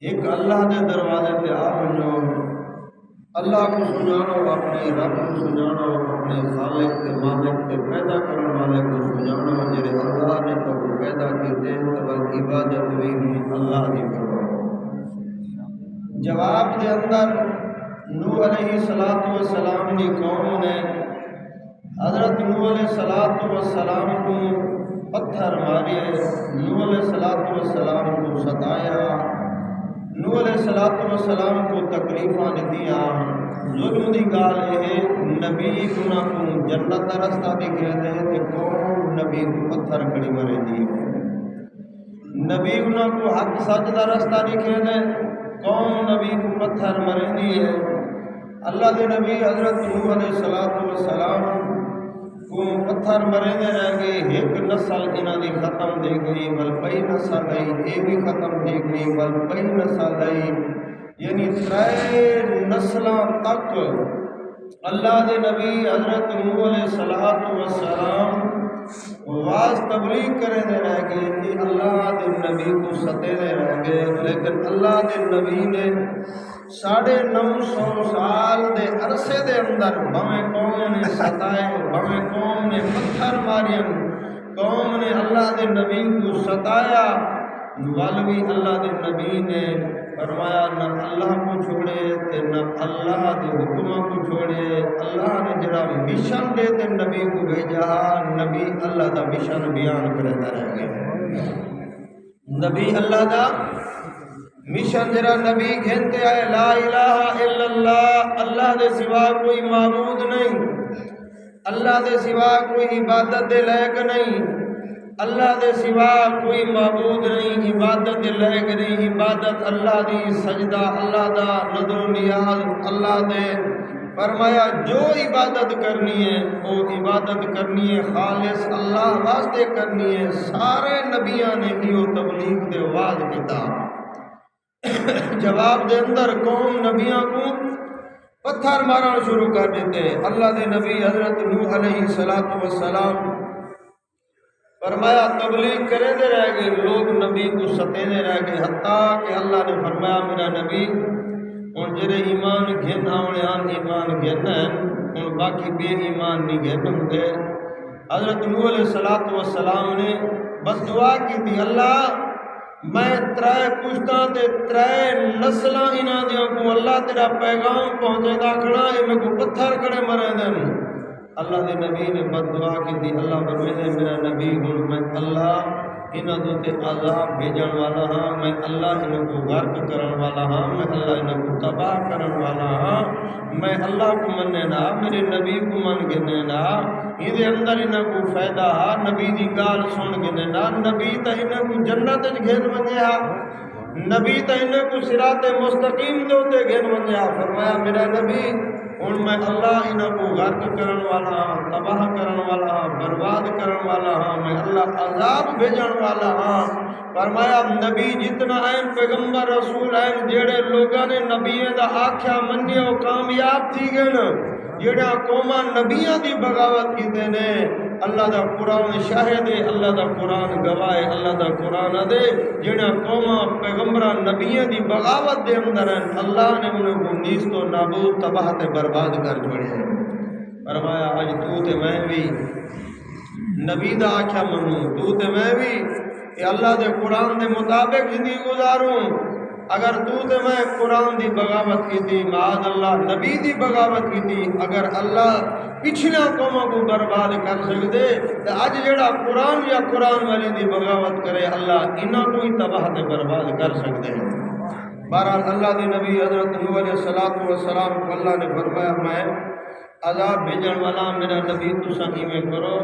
ایک اللہ دے دروازے تے آ ونجو، اللہ کو سجاڑو، اپنے رب کو سجاڑو، اپنے خالق تے مالک تے پیدا کرنے والے کو سجاڑو، جڑے اللہ نے تو پیدا کیتے تو عبادت بھی اللہ دی کرو۔ جواب دے اندر نوح علیہ السلام دی قوم نے حضرت نوح علیہ السلام کو پتھر مارے، نوح علیہ السلام کو ستایا، نوح علیہ السلام کو تکلیفاں دتیاں۔ ظلم دی گال یہ نبی انہاں کو جنت دا رستہ دکھے دے تے قوم نبی کو پتھر کھڑی مرے دی، نبی انہاں کو حق سچ دا رستہ دکھے دے قوم نبی کو پتھر مرے دی ہے۔ اللہ دے نبی حضرت نوح علیہ السلام کو پتھر مرے دے رہ گئے، ایک نسل انہاں دی ختم دے گئی، بل پئی نسل آئی یہ بھی ختم دے گئی، بل پئی نسل آئی، یعنی 3 نسلاں تک اللہ دے نبی حضرت نوح علیہ السلام واز تبلیغ کرے دے رہ گئے کہ اللہ دے نبی کو ستے دے رہ گئے، لیکن اللہ دے نبی نے 950 سال دے عرصے دے اندر بھویں قوم نے ستائے، بھویں قوم نے پتھر مارے، قوم نے اللہ دے نبی کو ستایا، والوی اللہ دے نبی نے فرمایا نہ اللہ کو چھوڑے تے نہ اللہ دے حکموں کو چھوڑے۔ اللہ نے جڑا مشن دے تے نبی کو بھیجا، نبی اللہ دا مشن بیان کرتا رہ گیا، نبی اللہ دا مشن جڑا نبی گھنتے آئے، لا الہ الا اللہ، اللہ دے سوا کوئی معبود نہیں، اللہ دے سوا کوئی عبادت دے لائق نہیں، اللہ دے سوا کوئی معبود نہیں، عبادت دے لائق نہیں، عبادت اللہ دی، سجدہ اللہ دا، نظر و نیاز اللہ دے۔ فرمایا جو عبادت کرنی ہے وہ عبادت کرنی ہے خالص اللہ واسطے کرنی ہے۔ سارے نبیاں نے یہ تبلیغ دے واز کیتا۔ جواب دے اندر قوم نبیاں کو پتھر مارنا شروع کر دیتے۔ اللہ دے نبی حضرت نوح علیہ السلام فرمایا تبلیغ کرے دے رہ گئے، لوگ نبی کو ستے دے رہ گئے، حتیٰ کہ اللہ نے فرمایا میرا نبی ہن جڑے ایمان گھن آنے آن ایمان گھن ہیں، ہن باقی بے ایمان نہیں گھن ہوندے۔ حضرت نوح علیہ السلام نے بس دعا کی تھی، اللہ میں 3 پشتاں تے 3 نسلاں انہاں دیاں کو اللہ تیرا پیغام پہنچے دا کھڑا، اے میں کو پتھر کھڑے مرے دن۔ اللہ دے نبی نے بد دعا کی تھی، اللہ فرمائے میرا نبی ہن میں اللہ انہاں دے تے عذاب بھیجن والا ہاں، میں اللہ انہاں کو غرق کرن والا ہاں، میں اللہ انہاں کو تباہ کرن والا ہاں، میں اللہ کو مننے نا، میرے نبی کو من گنے نا، یہ اندر انہاں کو فائدہ ہا، نبی دی گال سن گنے نا، نبی تا انہاں کو جنت گھن ونجیا، نبی تا انہاں کو صراط مستقیم دے تے گھن ونجیا۔ فرمایا میرا نبی ہن میں اللہ انہاں کو غرق کرن والا ہاں، تباہ کرن والا ہاں، برباد کرن والا ہاں، میں اللہ عذاب بھیجن والا ہاں۔ فرمایا نبی جتنا ہیں پیغمبر رسول ہیں، جڑے لوگاں نے نبیوں دا آکھیا منیا او کامیاب تھی گئے نا، جڑا قوماں نبیاں دی بغاوت کیتے نے، اللہ دا قرآن شاہد ہے، اللہ دا قرآن گواہ ہے، اللہ دا قرآن دے جڑا قوماں پیغمبراں نبیاں دی بغاوت دے اندر ہیں، اللہ نے انہوں کو نیست و نابود تباہ تے برباد کر چھوڑے ہیں۔ فرمایا اج تو تے میں بھی نبی دا آکھیا منوں، تو تے میں بھی کہ اللہ دے قرآن دے مطابق زندگی گزاروں۔ اگر تو تے میں قرآن دی بغاوت کی تھی، معاذ اللہ نبی دی بغاوت کی تھی، اگر اللہ پچھلے قوموں کو برباد کر سکتے تو اج جڑا قرآن یا قرآن والے دی بغاوت کرے اللہ انہاں کو ہی تباہ تے برباد کر سکتے ہیں۔ بہرحال اللہ دے نبی حضرت نوح علیہ السلام کو اللہ نے فرمایا میں عذاب بھیجن والا، میرا نبی تساں ایویں کرو،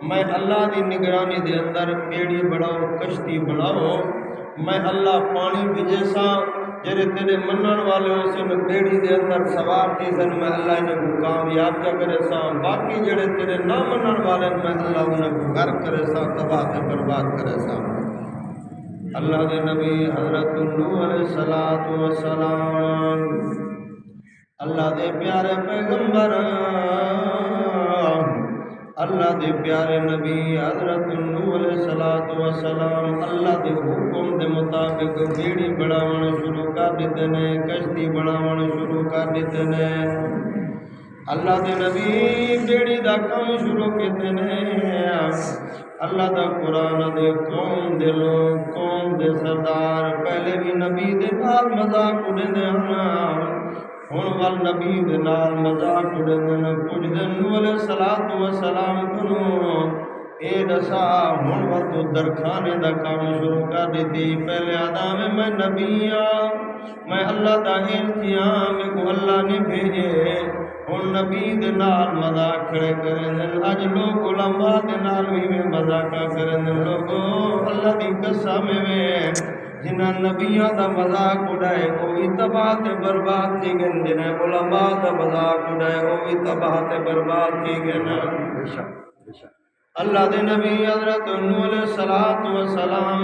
میں اللہ دی نگرانی دے اندر بیڑی بڑھاؤ، کشتی بناؤ، میں اللہ پانی بھیجے سا، جڑے تیرے منن والے اسن بیڑی دے اندر سوار تھی سن، میں اللہ انہیں کو کامیاب کیا کرے سا، باقی جڑے تیرے نہ منن والے میں اللہ انہیں کو غرق کرے سا، تباہ تے برباد کرے سا۔ اللہ دے نبی حضرت نوح علیہ السلام اللہ دے پیارے پیغمبر اللہ دے پیارے نبی حضرت نوح علیہ الصلوۃ والسلام اللہ دے حکم دے مطابق بیڑی بناون شروع کر دیتے نے، کشتی بناون شروع کر دیتے نے۔ اللہ دے نبی بیڑی دا کام شروع کیتے نے۔ اللہ دا قرآن دے قوم دے لوگ، قوم دے سردار پہلے بھی نبی دے نال مذاق اڑاندے ہن، ہن وال نبی دے نال مذاق اڑاندے نے۔ کچھ دن نوح علیہ الصلوۃ والسلام کو اے دسا ہن ول تو درخانے دا کام شروع کر دیتی۔ پہلے آدھا میں نبی ہاں، میں اللہ دا امتحان میں کو اللہ نے بھیجے، ہن نبی دے نال مذاق کھڑے کریں۔ اج لوگ علماء دے نال بھی مذاق کریں۔ لوگوں اللہ دی قسم میں جنہاں نبیاں دا مذاق اڑائے وہ بھی تباہ تے برباد تھی گئے، جنہاں علماء دا مذاق اڑائے وہ بھی تباہ تے برباد تھی گئے۔ اللہ دے نبی حضرت نوح علیہ الصلوۃ والسلام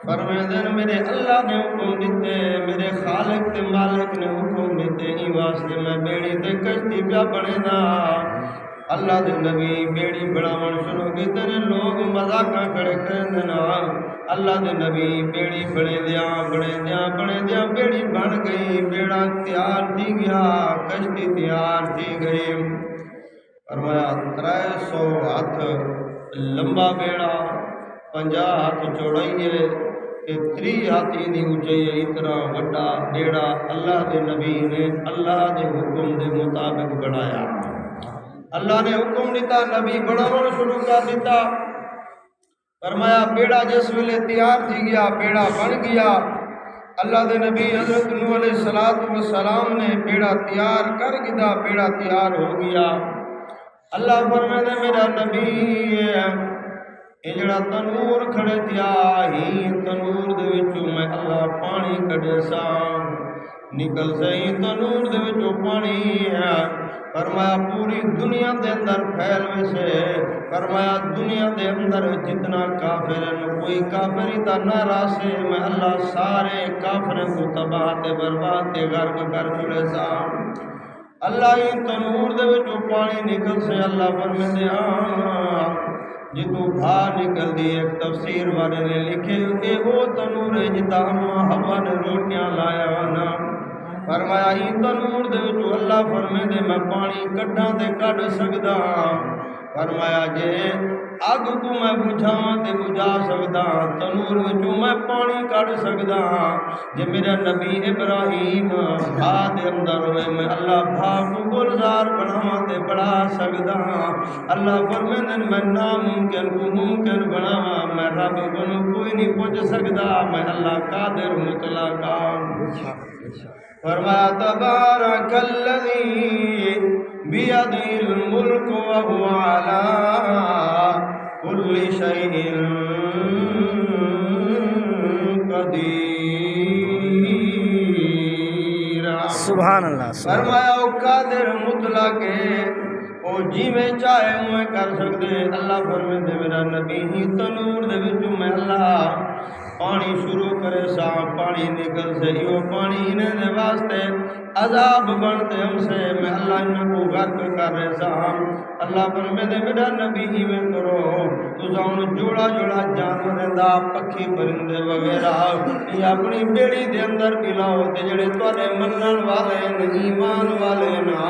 فرمیندے میرے اللہ نے حکم دیتے، میرے خالق تے مالک نے حکم دیتے، ہی واسطے میں بیڑی تے کشتی پیا بنے دا۔ اللہ دے نبی بیڑی بناون شروع کیتے نے، لوگ مذاقاں کھڑے کرندے نا۔ اللہ دے نبی بیڑی بنے دیاں بیڑی بن گئی، بیڑا تیار تھی گیا، کشتی تیار تھی گئی۔ فرمایا 300 ہاتھ لمبا بیڑا، 50 ہاتھ چوڑائی ہے، 30 ہاتھ دی اونچائی ہے، اتنا بڑا بیڑا اللہ دے نبی نے اللہ دے حکم دے مطابق بنایا۔ اللہ نے حکم دیتا، نبی بناون شروع کر دیتا۔ فرمایا بیڑا جس ویلے تیار تھی گیا، بیڑا بن گیا۔ اللہ دے نبی حضرت نوح علیہ الصلوۃ والسلام نے بیڑا تیار کر گیا، بیڑا تیار ہو گیا۔ اللہ فرماتے میرا نبی یہ جڑا تنور کھڑے تھیا ہی تنور دے وچوں میں اللہ پانی کڈے سا، نکل سہی تنور دے وچوں پانی ہے۔ فرمایا پوری دنیا دے اندر پھیل ویسے، فرمایا دنیا دے اندر جتنا کافر ہیں کوئی کافر ہی تا نہ راسے، میں اللہ سارے کافر کو تباہ تے برباد تے غرق کر چھڑے سا۔ اللہ ہی تنور دے وچوں پانی نکل سے، اللہ فرمیندے ہاں جتوں باہر نکل دی۔ ایک تفسیر والے نے لکھے کہ وہ تنور ہے جتا ہوا نے روٹیاں لایا نا۔ فرمایا ہی تنور دے وچوں اللہ فرمیندے میں پانی کڈاں تے کڈ سکدا، فرمایا جے اگ کو میں بجھاواں تے بجھا سکدا، تنور وچوں میں پانی کڈ سکدا۔ جے میرا نبی ابراہیم بھا دے اندر ہوئے میں اللہ بھا کو گلزار بناواں تے بڑھا سکدا۔ اللہ فرمیندے میں ناممکن کو ممکن بناواں، میں رب کو کوئی نہیں پہنچ سکدا، میں اللہ قادر مطلق ہاں۔ فرمایا تبارک الذی بیدہ الملک وہو علی کل شیء قدیر۔ سبحان اللہ۔ فرمایا او قادر مطلق ہے، او جی میں چاہے میں کر سکتے۔ اللہ فرمیندے میرا نبی ہی تنور دے وچوں میں اللہ پانی شروع کرے سا، پانی نکل سے، یہ پانی انہیں دے واسطے عذاب بنتے ہم سے، میں اللہ انہیں کو غرق کر رہے سا۔ اللہ فرمیندے میرا نبی ہی میں کرو، تو ساؤن جوڑا جوڑا جانور دا پکھی پرندے وغیرہ یہ اپنی بیڑی دے اندر پلاؤ، تے جڑے تواڈے منن والے ایمان والے نا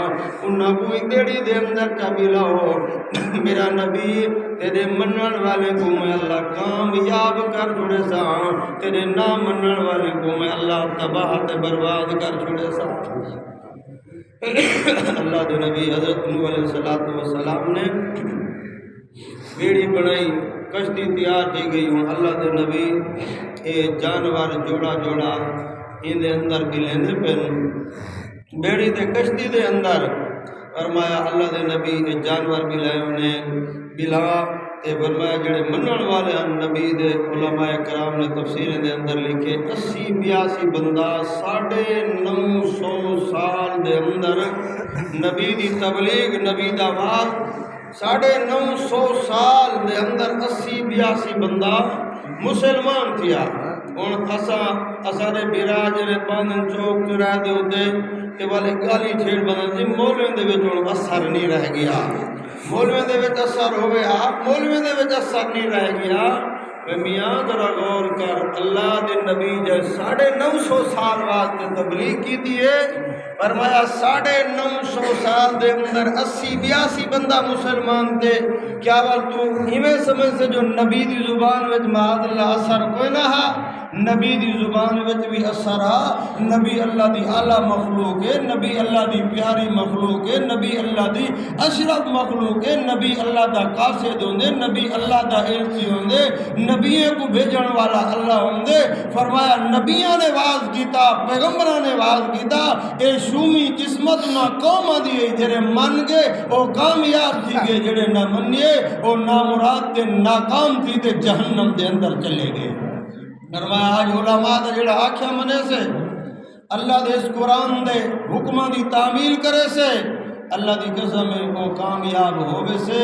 انہاں کوئی بیڑی دے اندر چا پلاؤ۔ میرا نبی تیرے منن والے کو میں اللہ کامیاب کر چھوڑے سا، تیرے نہ منن والے کو میں اللہ تباہ تے برباد کر چھوڑے سا۔ اللہ دے نبی حضرت نوح علیہ الصلوۃ والسلام نے بیڑی بنائی، کشتی تیار کی گئی ہوں۔ اللہ دے نبی اے جانور جوڑا جوڑا ان دے اندر بھی لیندے پن بیڑی تے کشتی دے اندر۔ فرمایا اللہ دے نبی اے جانور بھی لائے انہیں بلا تے فرمایا جڑے منن والے ہیں نبی دے علماء کرام نے تفسیریں دے اندر لکھے 80-82 بندہ 950 سال دے اندر نبی دی تبلیغ نبی دا آواز 950 سال دے اندر 80-82 بندہ مسلمان تھیا۔ ہن اساں دے براج نے باندن چوک چرا دے ہوتے تے والے گالی چھیڑ بنا جی مولویں دے وچ ہن اثر نہیں رہ گیا مولویں دے وچ اثر ہوئے مولویں دے وچ اثر نہیں رہ گیا میاں ذرا غور کر اللہ دے نبی جے 950 سال واسطے تبلیغ کی دیئے فرمایا 950 سال دے اندر 80-82 بندہ مسلمان تھے کیا وال تو ہمیں سمجھ سے جو نبی دی زبان وچ معاذ اللہ اثر کوئی نہ ہا نبی دی زبان وچ بھی اثر آ نبی اللہ دی اعلیٰ مخلوق ہے نبی اللہ دی پیاری مخلوق ہے نبی اللہ دی اشرف مخلوق ہے نبی اللہ دا قاصد ہوندے نبی اللہ دا ارسی ہوندے نبیوں کو بھیجن والا اللہ ہوندے فرمایا نبیوں نے واز کیتا پیغمبروں نے واز کیتا اے شومی قسمت نہ قوم دی جڑے من گئے او کامیاب تھی گئے جڑے نہ منیے او نامراد تے ناکام تھی تے جہنم دے اندر چلے گئے فرمایا آج علماء دا جڑا آکھیا منے سے اللہ دے اس قرآن دے حکمہ دی تعمیل کرے سے اللہ دی قسم ہے وہ کامیاب ہوئے سے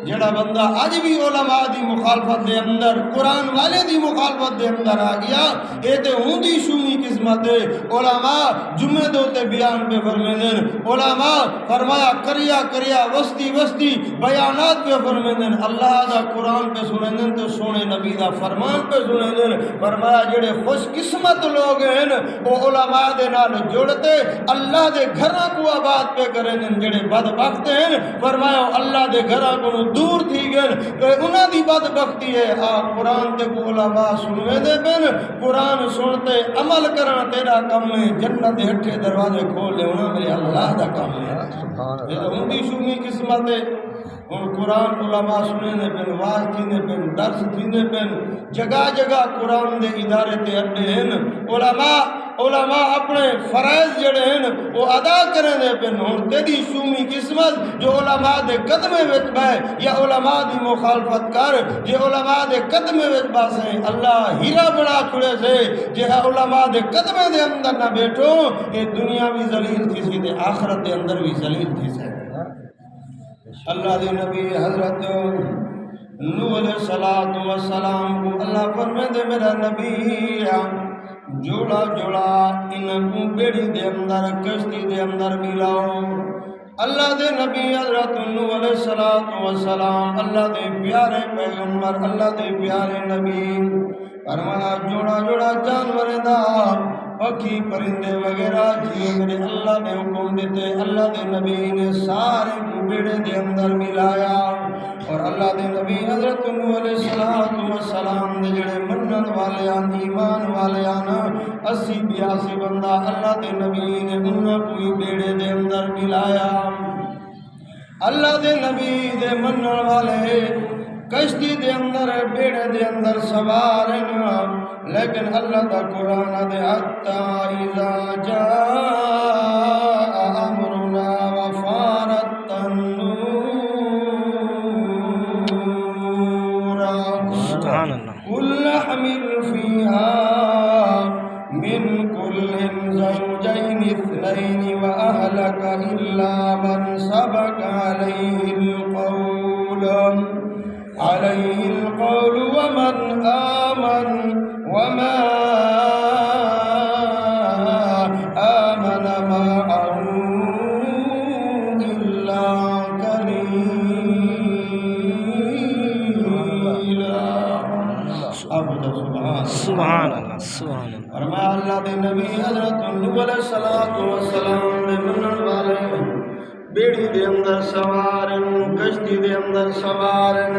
جڑا بندہ آج بھی علماء دی مخالفت دے اندر قرآن والے دی مخالفت دے اندر آ گیا اے تے ہوں دی شومی قسمت ہے علماء جمعے دوتے بیان پہ فرمیدن علماء فرمایا کریا وسطی بیانات پہ فرمیدن اللہ دا قرآن پہ سنیدن تو سونے نبی دا فرمان پہ سنیدن فرمایا جڑے خوش قسمت لوگ ہیں وہ علماء دے نال جوڑتے اللہ دے گھراں کو آباد پہ کریں جڑے بدبخت ہیں فرمایا اللہ دے گھراں کو دور تھی گئے انہاں دی بدبختی ہے قرآن تے کو علماء سنوے دے بین قرآن سنتے عمل کرنا تیرا کم ہے جنت دے ہٹھے دروازے کھول لے انہاں میرے اللہ دا کم ہے یہ تو ان دی شومی قسمت ہے ان قرآن علماء سنے دے بین واز تھی دے بین درس تھی دے بین جگہ قرآن دے ادارے تے اڈے ہیں علماء اپنے فرائض جڑے ہیں وہ ادا کریں دے پہ ہوں تیری شومی قسمت جو علماء دے قدمے وچ بے یا علماء دی مخالفت کر جے علماء دے قدمے وچ باسیں اللہ ہیرا بڑا چھڑے سے جے علماء دے قدمے دے اندر نہ بیٹھو یہ دنیا بھی ذلیل تھی سی دے آخرت دے اندر بھی ذلیل تھی سے اللہ دے نبی حضرت نوح علیہ السلام کو اللہ فرمائے دے میرا نبی جوڑا ان کو بیڑی دے اندر کشتی دے اندر ملاؤ اللہ دے نبی حضرت نوح علیہ السلام اللہ دے پیارے پیغمبر اللہ دے پیارے نبی فرمایا جوڑا جانور دا پکھی پرندے وغیرہ جیے میرے اللہ نے حکم دیتے اللہ دے نبی نے سارے کو بیڑے دے اندر ملایا اور اللہ دے نبی حضرت نوح علیہ السلام دے جڑے منن والے ایمان والے 80-82 بندہ اللہ دے نبی نے انہاں کوئی بیڑے دے اندر ملایا اللہ دے نبی دے منن والے کشتی دے اندر بیڑے دے اندر سوار لیکن اللہ دا قرآن دے حتی اذا جاء امرنا وفارت النور قل احمل فيها من كل زوجين 2 وأهلك إلا من سبق عليه القول ومن آمن وما آمن معه إلا سبحان اللہ فرمایا اللہ دے نبی حضرت نوح علیہ السلام دے منن والے بیڑی دے اندر سوارن کشتی دے اندر سوارن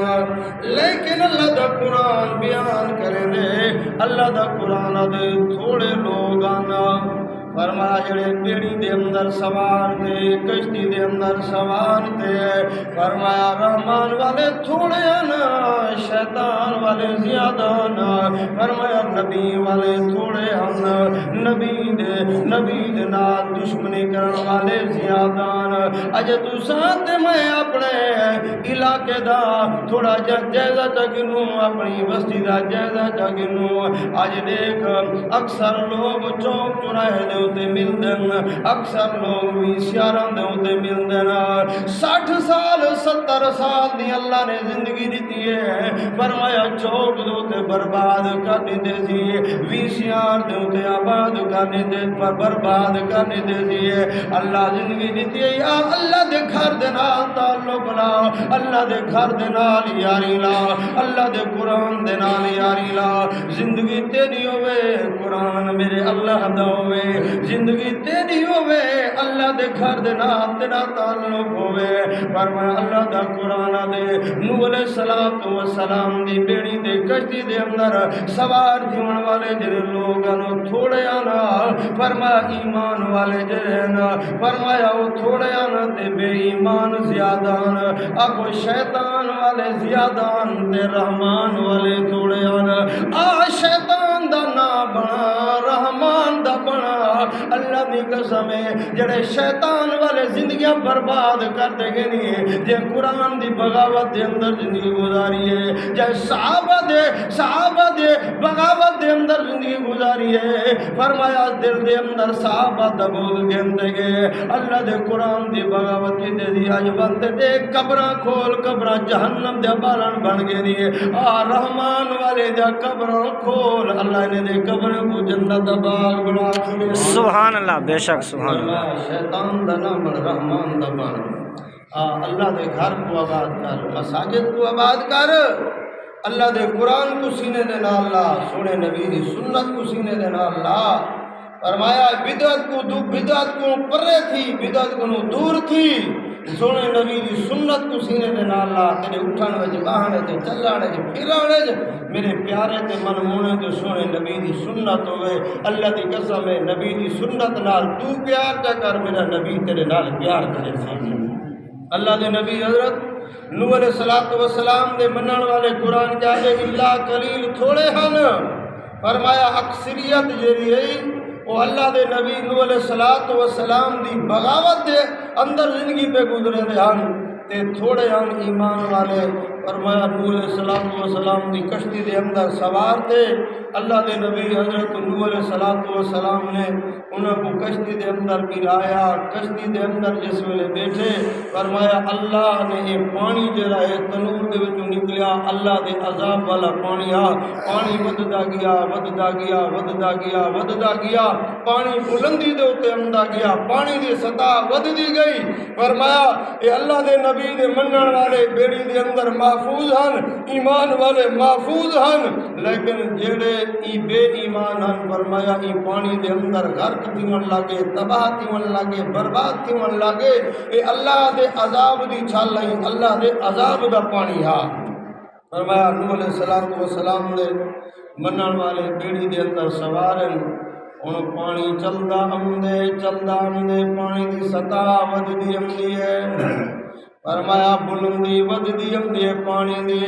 لیکن اللہ دا قرآن بیان کرے دے اللہ دا قرآن دے تھوڑے لوگ آنا فرمایا جڑے بیڑی دے اندر سوار تھے کشتی دے اندر سوار تھے فرمایا رحمان والے تھوڑے نا شیطان والے زیادہ نا فرمایا نبی والے تھوڑے ہم نبی دے نال دشمنی کرن والے زیادہ نا اج تو ساتھ میں اپنے علاقے دا تھوڑا جائزہ چگنوں اپنی بستی دا جائزہ چگنوں اج دیکھ اکثر لوگ چوک چراہے دے اتنے ملتے ہیں، اکثر لوگ VCR دے اتنے ملتے ہیں۔ 60 سال 70 سال دی اللہ نے زندگی دیتی ہے، فرمایا چوک دے اتنے برباد کر دیتے سی، VCR دے اتنے آباد کر دیتے پر برباد کر دیتے سی۔ اللہ زندگی دیتی ہے، یا اللہ دے گھر دے نال تعلق لا، اللہ دے گھر دے نال یاری لا، اللہ دے قرآن دے نال یاری لا۔ زندگی تیری ہوئے قرآن میرے اللہ دا ہوئے، زندگی تیری ہوئے اللہ دے گھر دے نال تیرا تعلق ہوئے۔ فرمایا اللہ دا قرآن دے نوح علیہ السلام دی بیڑی دے کشتی دے اندر سوار تھیون والے جڑے لوگاں تھوڑے آنا، فرمایا ایمان والے جڑے نا، فرمایا وہ تھوڑے آنا تے بے ایمان زیادان، آگو شیطان والے زیادان تے رحمان والے تھوڑے آنا۔ شیطان دا نا بنا رحمان دا بنا، اللہ دی قسم ہے جڑے شیطان والے زندگیاں برباد کر دے گے نہیں، جے قرآن دی بغاوت دے اندر زندگی گزاری ہے، جے صحابہ دے بغاوت دے اندر زندگی گزاری ہے، فرمایا دل دے اندر صحابہ دا بغض گھنتے گئے، اللہ دے قرآن دی بغاوت کی دے دی آج بنتے دے قبران کھول، قبران جہنم دے بالان بن گئے نہیں، رحمان والے دے قبران کھول، اللہ نے دے قبران کو جنت دا باغ بنا چھوڑے۔ سبحان اللہ، بے شک سبحان اللہ۔ شیطان دا نام رحمان دا بن، اللہ دے گھر کو آباد کر، مساجد کو آباد کر، اللہ دے قرآن کو سینے دے نال لا، سونے نبی دی سنت کو سینے دے نال لا۔ فرمایا بدعت کو پرے تھی، بدعت کو دور تھی، سونے نبی دی سنت کو سینے دے نال لا۔ تیرے اٹھن وچ باہنے تے چلانے تے پھرانے میرے پیارے تے منمونے تے سونے نبی دی سنت ہوئے۔ اللہ دی قسم ہے نبی دی سنت نال تو پیار جا کر، میرا نبی تیرے نال پیار کرے سی۔ اللہ دے نبی حضرت نوح علیہ السلام دے منن والے قرآن کہتے اللہ قلیل تھوڑے ہن، فرمایا اکثریت جیڑی ہے وہ اللہ دے نبی نوح علیہ السلام دی بغاوت دے اندر زندگی پہ گزرے دے ہن تے تھوڑے ہن ایمان والے۔ فرمایا نوح علیہ السلام دی کشتی دے اندر سوار تھے، اللہ دے نبی حضرت نوح علیہ السلام نے انہوں کو کشتی دے اندر گرایا، کشتی دے اندر جس ویلے بیٹھے، فرمایا اللہ نے یہ پانی جڑا ہے تنور دے وچوں نکلیا، اللہ دے عذاب والا پانی پانی وددا گیا وددا گیا وددا گیا وددا گیا، پانی بلندی دے اوتے آندا گیا، پانی دی سطح وددی گئی۔ فرمایا اے اللہ دے نبی دے منن والے بیڑی دے اندر محفوظ ہن، ایمان والے محفوظ ہن، لیکن جڑے ای بے ایمان ہن، فرمایا ای پانی دے اندر غرق تھیون لگے، تباہ تھیون لگے، برباد تھیون لگے۔ اے اللہ دے عذاب دی چھل ہے، اللہ دے عذاب دا پانی ہا۔ فرمایا نوح علیہ السلام دے منن والے بیڑی دے اندر سوارن، ان پانی چلدا آمدے پانی دی سطح وددی آمدی ہے، فرمایا بلندی وددی آمدی ہے پانی دی۔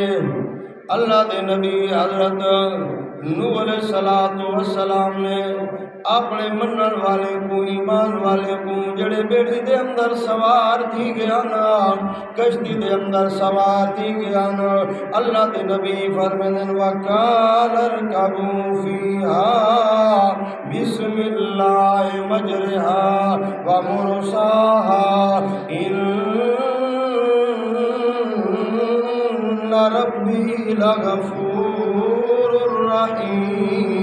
اللہ دے نبی حضرت نوح علیہ السلام نے اپنے منن والے کو، ایمان والے کو جڑے بیڑی دے اندر سوار تھی گیا نا، کشتی دے اندر سوار تھی گیا نا، اللہ دے نبی فرمائیں وَقَالَ ارْكَبُوا فِيهَا بِسْمِ اللَّهِ مَجْرَهَا وَمُرْسَاهَا إِنَّ رَبِّي لَغَفُورٌ رَحِيمٌ۔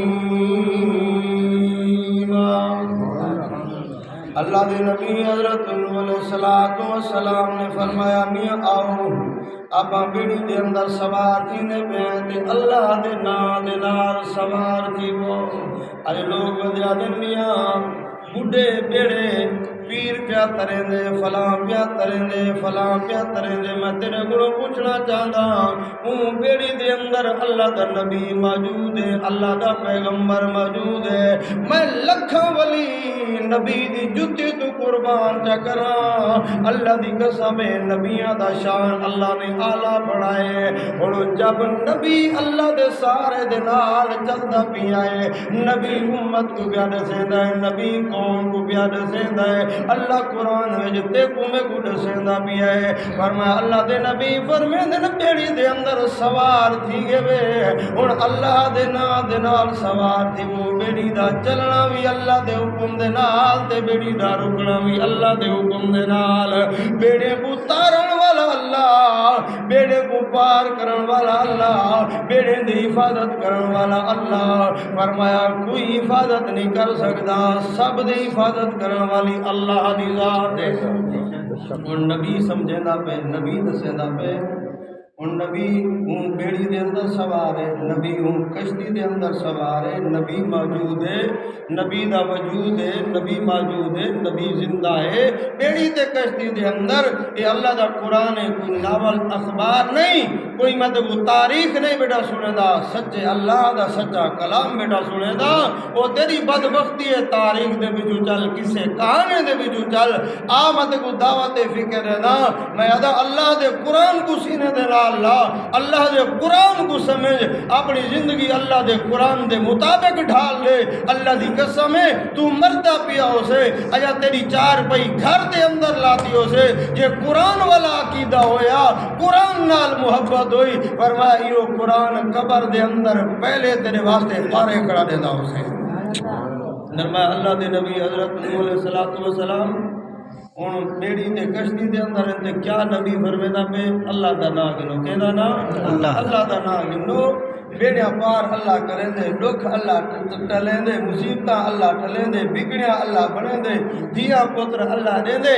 اللہ دے نبی حضرت نوح علیہ السلام نے فرمایا میاں آؤ، آپ بیڑی دے اندر سوار تھی نے پہنتے اللہ دے نام دے نال سوار تھی وہ۔ اج لوگ بدیا دن میاں بڑھے بیڑے پیر پیا تریں دے، فلاں پیا تریں دے، فلاں پیا تریں دے۔ میں تیرے کو پوچھنا چاہتا ہوں بیڑی دے اندر اللہ دا نبی موجود ہے، اللہ دا پیغمبر موجود ہے، میں لکھاں ولی نبی دی جتی تو قربان چا کراں۔ اللہ دی قسم ہے نبیاں دا شان اللہ نے اعلیٰ بڑھائے، اور جب نبی اللہ دے سارے دے نال چلدا پیا ہے، نبی امت کو کیا دسیندا ہے، نبی کو قوم کو پیا دسیندا ہے اللہ قرآن وچ تے کو میں کو دسیندا پیا ہے فرمایا اللہ دے نبی فرمیندے نے بیڑی دے اندر سوار تھی گئے ہن اللہ دے نام دے نال سوار تھی وہ بیڑی دا چلنا بھی اللہ دے حکم دے نال تے بیڑی دا رکنا بھی اللہ دے حکم دے نال بیڑے کو تارن والا اللہ بیڑے کو پار کرن والا اللہ بیڑے دی حفاظت کرن والا اللہ فرمایا کوئی حفاظت نہیں کر سکتا سب دی حفاظت کرن والی اللہ دی ذات ہے اور نبی سمجھیندا پہ نبی دسیندا پہ اور نبی ہوں بیڑی دے اندر سوار ہے نبی ہوں کشتی دے اندر سوار ہے نبی موجود ہے نبی دا وجود ہے نبی موجود ہے نبی زندہ ہے بیڑی دے کشتی دے اندر یہ اللہ دا قرآن ہے کوئی ناول اخبار نہیں کوئی مطلب تاریخ نہیں بیٹا سنے دا سچے اللہ دا سچا کلام بیٹا سنے دا وہ تیری بدبختی ہے تاریخ دے بجو چل کسے کہانے دے بجو چل آ مطلب دعوت فکر ہے نا میں ادا اللہ دے قرآن کو سینے دے اللہ دے قرآن کو سمجھ اپنی زندگی اللہ دے قرآن دے مطابق ڈھال لے اللہ دی قسم ہے تو مرتا پیا ہو سے اجا تیری چار پئی گھر دے اندر لاتی ہو سے یہ قرآن والا عقیدہ ہویا قرآن نال محبت ہوئی فرمایا یہ قرآن قبر دے اندر پہلے تیرے واسطے پارے کھڑا دیتا ہو سے نرمایا اللہ دے نبی حضرت نوح علیہ السلام ان بیڑی تے کشتی دے اندر تے کیا نبی فرمیدا پہ اللہ دا نام گنو کہدا نا اللہ دا نام گنو بیڑیا پار اللہ کریں دے دکھ اللہ ٹلیں دے مصیبتاں اللہ ٹلیں دے بگڑیاں اللہ بنیں دے دیا پتر اللہ دیں دے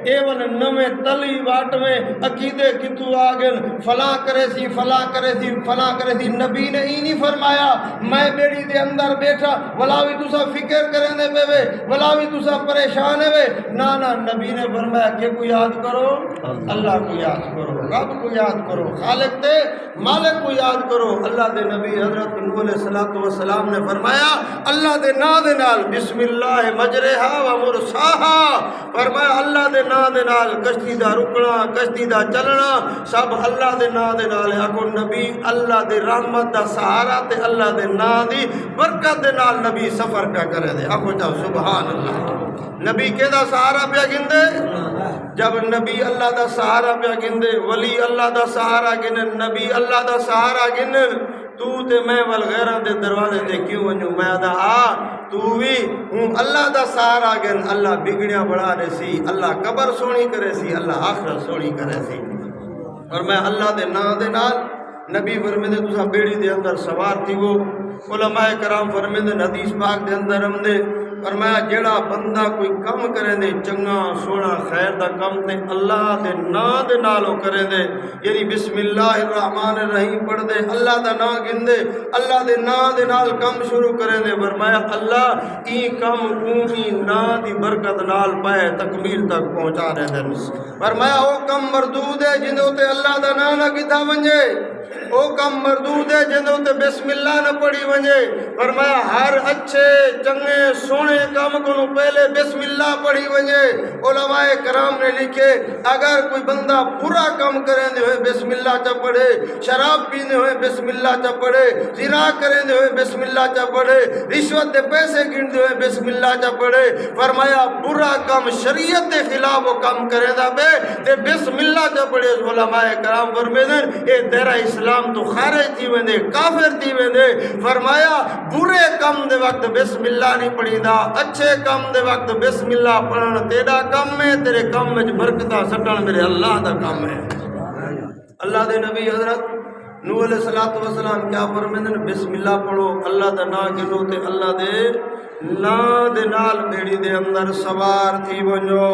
اے ون نمے تلی واٹ میں عقیدے کتو آگن فلاں کرے سی فلاں کرے سی فلاں کرے سی نبی نے ہی نہیں فرمایا میں بیڑی دے اندر بیٹھا ولاوی تسا فکر کریں دے بے بے ولاوی تسا پریشان ہے نانا نبی نے فرمایا کہ کو یاد کرو اللہ کو یاد کرو رب کو یاد کرو خالق تے مالک کو یاد کرو اللہ دے نبی حضرت نوح علیہ السلام نے فرمایا اللہ دے نام دے نال بسم اللہ مجرہا و مرساہا فرمایا اللہ دے نام دے نال کشتی دا رکنا کشتی دا چلنا سب اللہ دے نام دے نال آکو نبی اللہ دے رحمت دا سہارا تے اللہ دے نام دی برکت دے نال نبی سفر پہ کرے دے آکو چاہو سبحان اللہ نبی کے دا سہارا پہ گندے جب نبی اللہ دا سہارا پہ گندے ولی اللہ دا سہارا گن نبی اللہ دا سہارا گن تو تے میں والغیرہ دے دروازے تے کیوں ونجو میں دا تو بھی ہوں اللہ دا سہارا گن اللہ بگڑیاں بڑھا دے سی اللہ قبر سونی کرے سی اللہ آخرت سونی کرے سی اور میں اللہ دے نا دے نال نبی فرمیدے تسا بیڑی دے اندر سوار تھی وہ علماء کرام فرمیدے حدیث پاک دے اندر ہم دے فرمایا جڑا بندہ کوئی کم کرے دے چنگا سونا خیر دا کم تے اللہ دے نا دے نالو کرے دے یعنی بسم اللہ الرحمن الرحیم پڑھ دے اللہ دا نا گن دے اللہ دے نا دے نال کم شروع کرے دے فرمایا اللہ ای کم اومی نا دی برکت نال پائے تکمیل تک پہنچا دے دے فرمایا او کم مردود ہے جندو تے اللہ دا نا نہ کیتا ونجے او کم مردود ہے جندو تے بسم اللہ نہ پڑھی ونجے فرمایا ہر اچھے چنگے سونے کام کو پہلے بسم اللہ پڑھی ونجے علماء کرام نے لکھے اگر کوئی بندہ برا کام کریں دے ہوئے بسم اللہ چا پڑھے شراب پینے ہوئے بسم اللہ چا پڑھے زنا کریں دے ہوئے بسم اللہ چا پڑھے رشوت دے پیسے گن دے ہوئے بسم اللہ چا پڑھے فرمایا برا کام شریعت دے خلاف وہ کام کریں دا بے تے بسم اللہ چا پڑھے علماء کرام فرمیدن اے دیرہ اسلام تو خارج تھی ویندے کافر تھی ویندے فرمایا برے کم دے وقت بسم اللہ نہیں پڑھی دا اچھے کم دے وقت بسم اللہ پڑھن تیرا کم ہے تیرے کم میں برکتہ سٹن میرے اللہ دا کم ہے اللہ دے نبی حضرت نوح علیہ السلام کیا فرمیدن بسم اللہ پڑھو اللہ دا نا گنو تے اللہ دے نا دے نال بیڑی دے اندر سوار تھی ونجو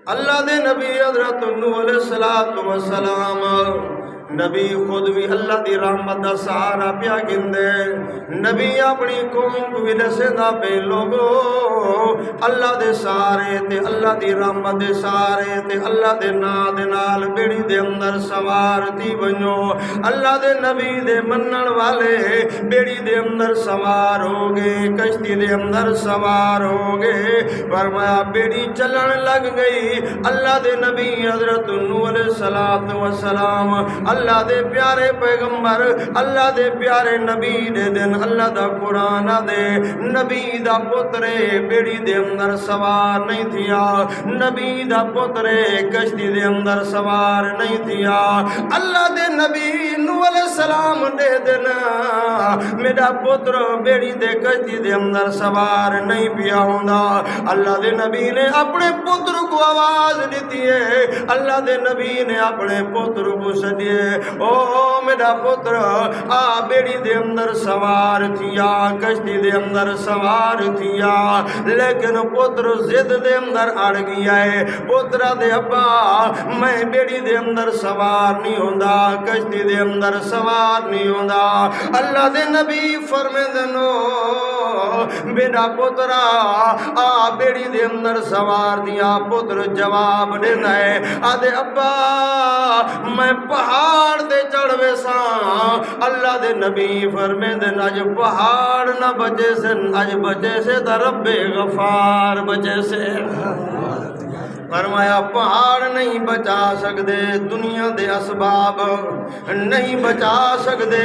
اللہ دے نبی حضرت نوح علیہ السلام نبی خود بھی اللہ دی رحمت دا سہارا پیا گندے نبی اپنی قوم کو بھی دسے دا پہ لوگو اللہ دے سہارے تے اللہ دی رحمت دے سہارے تے اللہ دے نا دے نال بیڑی دے اندر سوار تھی ونجو اللہ دے نبی دے منن والے بیڑی دے اندر سوار ہو گئے کشتی دے اندر سوار ہو گئے فرمایا بیڑی چلن لگ گئی اللہ دے نبی حضرت نوح علیہ السلام اللہ دے پیارے پیغمبر اللہ دے پیارے نبی دے دن اللہ دا قرآن دے نبی دا پترے بیڑی دے اندر سوار نہیں تھیا نبی دا پترے کشتی دے اندر سوار نہیں تھیا اللہ دے نبی نوح علیہ السلام دے دن میرا پتر بیڑی دے کشتی دے اندر سوار نہیں پیا ہوندا اللہ دے نبی نے اپنے پتر کو آواز دیتی ہے اللہ دے نبی نے اپنے پتر کو سدیے او میرا پتر آ بیڑی دے اندر سوار تھیا کشتی دے اندر سوار تھیا لیکن پتر زد دے اندر اڑ گیا ہے پترا دے ابا میں بیڑی دے اندر سوار نہیں ہوندا کشتی دے اندر سوار نہیں ہوندا اللہ دے نبی فرمے دنو بیڑا پترا آ بیڑی دے اندر سوار دیا پتر جواب دینا ہے آدھے ابا میں پہاڑ دے چڑھوے ساں اللہ دے نبی فرمے دن اج پہاڑ نہ بچے سے اج بچے سے تا رب غفار بچے سے فرمایا پہاڑ نہیں بچا سکدے دنیا دے اسباب نہیں بچا سکدے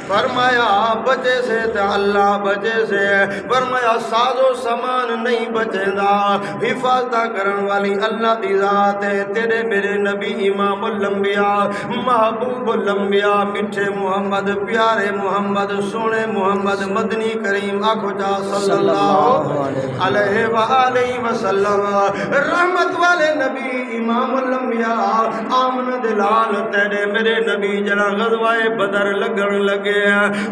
فرمایا بچے سے تے اللہ بچے سے فرمایا ساز و سامان نہیں بچے دا حفاظت کرن والی اللہ دی ذات ہے تیرے میرے نبی امام الانبیاء محبوب الانبیاء میٹھے محمد پیارے محمد سونے محمد مدنی کریم آنکھو جا صلی اللہ علیہ وآلہ وسلم رحمت والے نبی امام الانبیاء آمن دلال تیرے میرے نبی جنا غزوہ بدر لگن لگے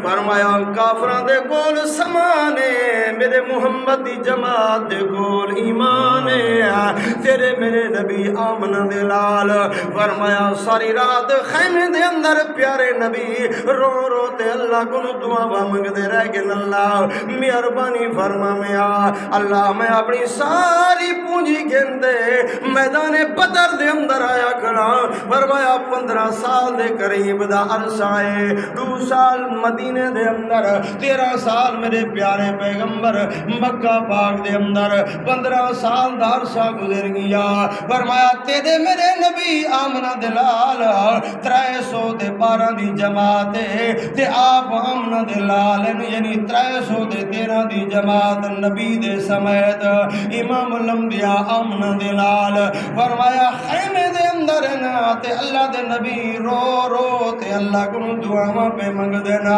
فرمایا کافران دے کول سمانے میرے محمد دی جماعت دے کول ایمانے تیرے میرے نبی آمن دلال فرمایا ساری رات خیمے دے اندر پیارے نبی رو رو تے اللہ کو دعا مانگ دے رہ گن اللہ مہربانی فرما میا اللہ میں اپنی ساری پونجی گن دے میدان بدر دے اندر آیا کھڑا فرمایا 15 سال دے قریب دا عرصہ ہے 2 سال مدینے دے اندر 13 سال میرے پیارے پیغمبر مکہ پاک دے اندر 15 سال دا عرصہ گزر گیا فرمایا تیرے میرے نبی آمنہ دلال 312 دی جماعت تے آپ آمنہ دلال یعنی 313 دی جماعت نبی دے سمیت امام الانبیاء آمنہ دلال فرمایا خیمے دے اندر نا تے اللہ دے نبی رو رو تے اللہ کو دعاواں پہ منگ دینا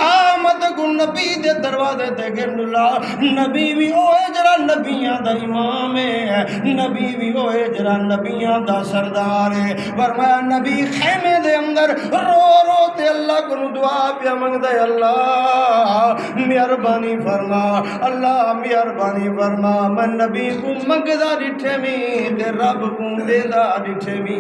آمد کو نبی دے دروازے تے گن اللہ نبی بھی ہوئے جرا نبیاں دا امام ہے نبی بھی ہوئے جرا نبیاں دا سردار ہے فرمایا نبی خیمے دے اندر رو رو تے اللہ کو دعا پہ منگ دے اللہ مہربانی فرما اللہ مہربانی فرما میں نبی کو منگدا ڈٹھے میں تے رب کو دے دا ڈٹھے میں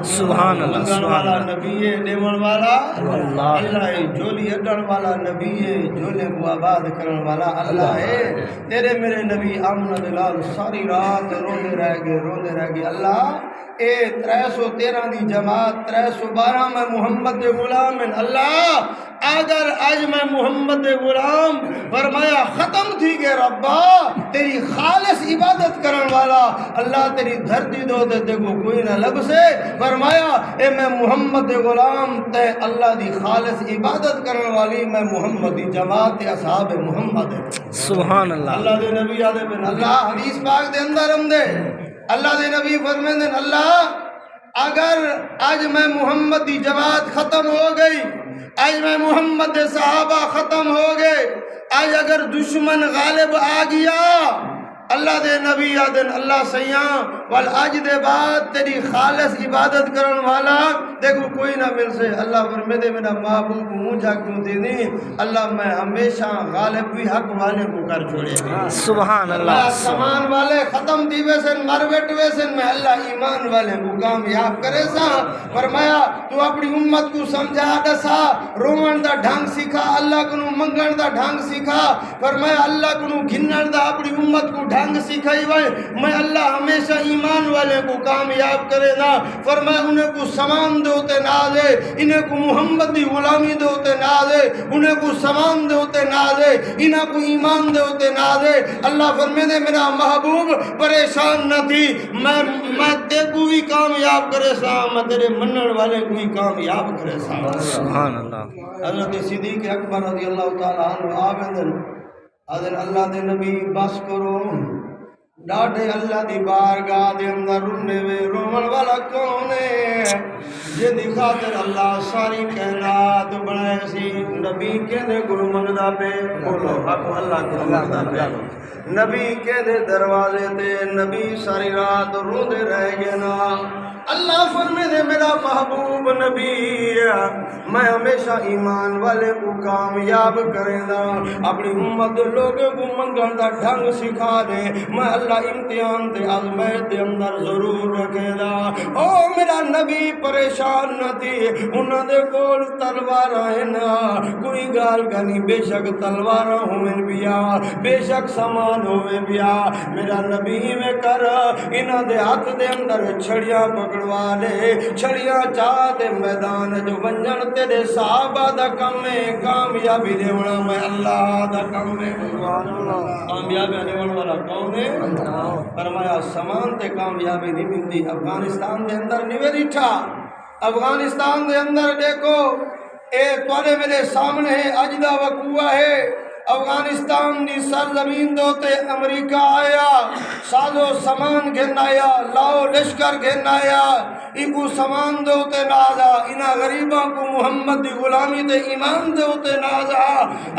سبحان اللہ منگن والا نبی ہے دیون والا اللہ جولی اڈن والا نبی ہے جولے کو آباد کرن والا اللہ ہے تیرے میرے نبی آمنہ دلال ساری رات روندے رہ گئے اللہ اے 313 دی جماعت 312 میں محمد دے غلام اللہ اگر آج میں محمد دے غلام فرمایا ختم تھی گئے ربا تیری خالص عبادت کرن والا اللہ تیری دھرتی دو دے کو کوئی نہ لب سے فرمایا اے میں محمد دے غلام تے اللہ دی خالص عبادت کرن والی میں محمد دی جماعت اصحاب محمد سبحان اللہ اللہ دے نبی آدھے بن اللہ حدیث پاک دے اندر ہم دے اللہ دے نبی فرمائیں دن اللہ اگر آج میں محمد دی جماعت ختم ہو گئی آج میں محمد دے صحابہ ختم ہو گئے آج اگر دشمن غالب آ گیا اللہ دے نبی آدن اللہ سیاں والآج دے بعد تیری خالص عبادت کرن والا دیکھو کوئی نہ مل سے اللہ فرمے دے میرا محبوب کو مجھا کیوں دے دی اللہ میں ہمیشہ غالب بھی حق والے کو کر چھوڑے گا سبحان اللہ سامان والے ختم دیوے سن مر بیٹوے سن میں اللہ ایمان والے کو کامیاب کرے سا فرمایا تو اپنی امت کو سمجھا دسا رومن دا ڈھنگ سکھا اللہ کو منگن دا ڈھنگ سکھا فرمایا اللہ کو گھنن دا اپنی امت کو ڈھنگ سکھائی وے میں اللہ ہمیشہ ایمان والے کو کامیاب کرے نا فرمایا انہیں کو سامان دوتے نازے انہیں کو محمد دی غلامی دوتے نازے انہیں کو سامان دوتے نازے انہیں کو ایمان دوتے نازے اللہ فرمے دے میرا محبوب پریشان نہ تھی میں تے کو بھی کامیاب کرے سا میں تیرے منن والے کو بھی کامیاب کرے سا سبحان اللہ حضرت صدیق اکبر رضی اللہ تعالیٰ عنہ آبدن حضرت اللہ دے نبی بس کرو ڈاڈے اللہ دی بارگاہ دے اندر رونے وے رومن والا کون ہے یہ دکھاتے اللہ ساری کائنات بنائے سی نبی کے دے گرو منگدا پہ بولو حق اللہ کے منگدا پہ نبی کے دے دروازے تے نبی ساری رات روندے رہ گئے نا اللہ فرمے دے میرا محبوب نبی میں ہمیشہ ایمان والے کو کامیاب کرے دا اپنی امت لوگوں کو منگل دا ڈھنگ سکھا دے میں اللہ امتحان تے آزمائش دے اندر ضرور رکھے دا او میرا نبی پریشان نہ تھی انہوں دے کول تلوار ہیں نا کوئی گال گنی بے شک تلوار ہوئیں بیا بے شک سامان ہوئیں بیا میرا نبی میں کر انہوں دے ہاتھ دے اندر چھڑیاں پکڑوا لے چھڑیاں چاہتے میدان جو ونجن تیرے صحابہ دا کم ہے کامیابی دیونا میں اللہ دا کم ہے کامیابی دیونا والا کون ہے فرمایا سامان تے کامیابی نہیں ملتی افغانستان دے اندر نہیں بیٹھا افغانستان دے اندر دیکھو اے توڑے میرے سامنے ہے اجدہ وقوع ہے افغانستان دی سرزمین دوتے امریکہ آیا سازو سامان گھن آیا لاؤ لشکر گھن آیا ایکو سامان دوتے نازا انہا غریباں کو محمد دی غلامی تے ایمان دوتے نازا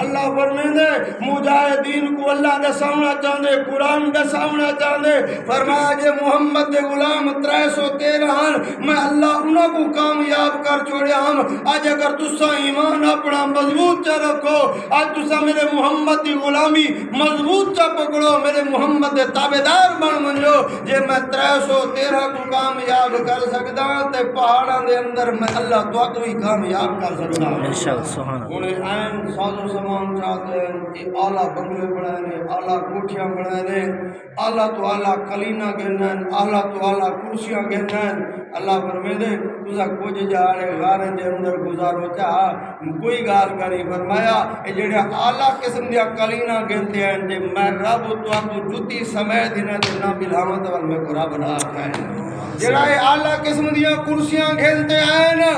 اللہ فرمائے دے مجاہدین کو اللہ دساونا چاندے قرآن دساونا چاندے فرمایا جے محمد دے غلام 313 میں اللہ انہا کو کامیاب کر چھوڑے ہم آج اگر تسا ایمان اپنا مضبوط چا رکھو آج تسا میرے محمد دی غلامی مضبوط چا پکڑو میرے محمد دے تابدار بن منجو جے میں 313 کو کامیاب کر سکتا تے پہاڑاں دے اندر میں اللہ تو ہی کامیاب کر سکتا سبحان اللہ انہیں عین ساز و سامان چاہتے ہیں کہ اعلیٰ بنگلے بنائے نے اعلیٰ کوٹھیاں بنائے نے اعلیٰ تو اعلیٰ کلینہ گھننا اعلیٰ تو اعلیٰ کرسیاں گھننا اللہ فرمے دے تُسا کچھ جاڑے غارے دے اندر گزارو چاہا کوئی گال کا نہیں فرمایا جڑے اعلیٰ قسم دیا کلینہ گھنتے ہیں جے میں رب تو آپ جوتی سمے دینا دینا بلامت وال میں قرآن بنا رکھا ہے جڑے اعلیٰ قسم دیا کرسیاں گھنتے ہیں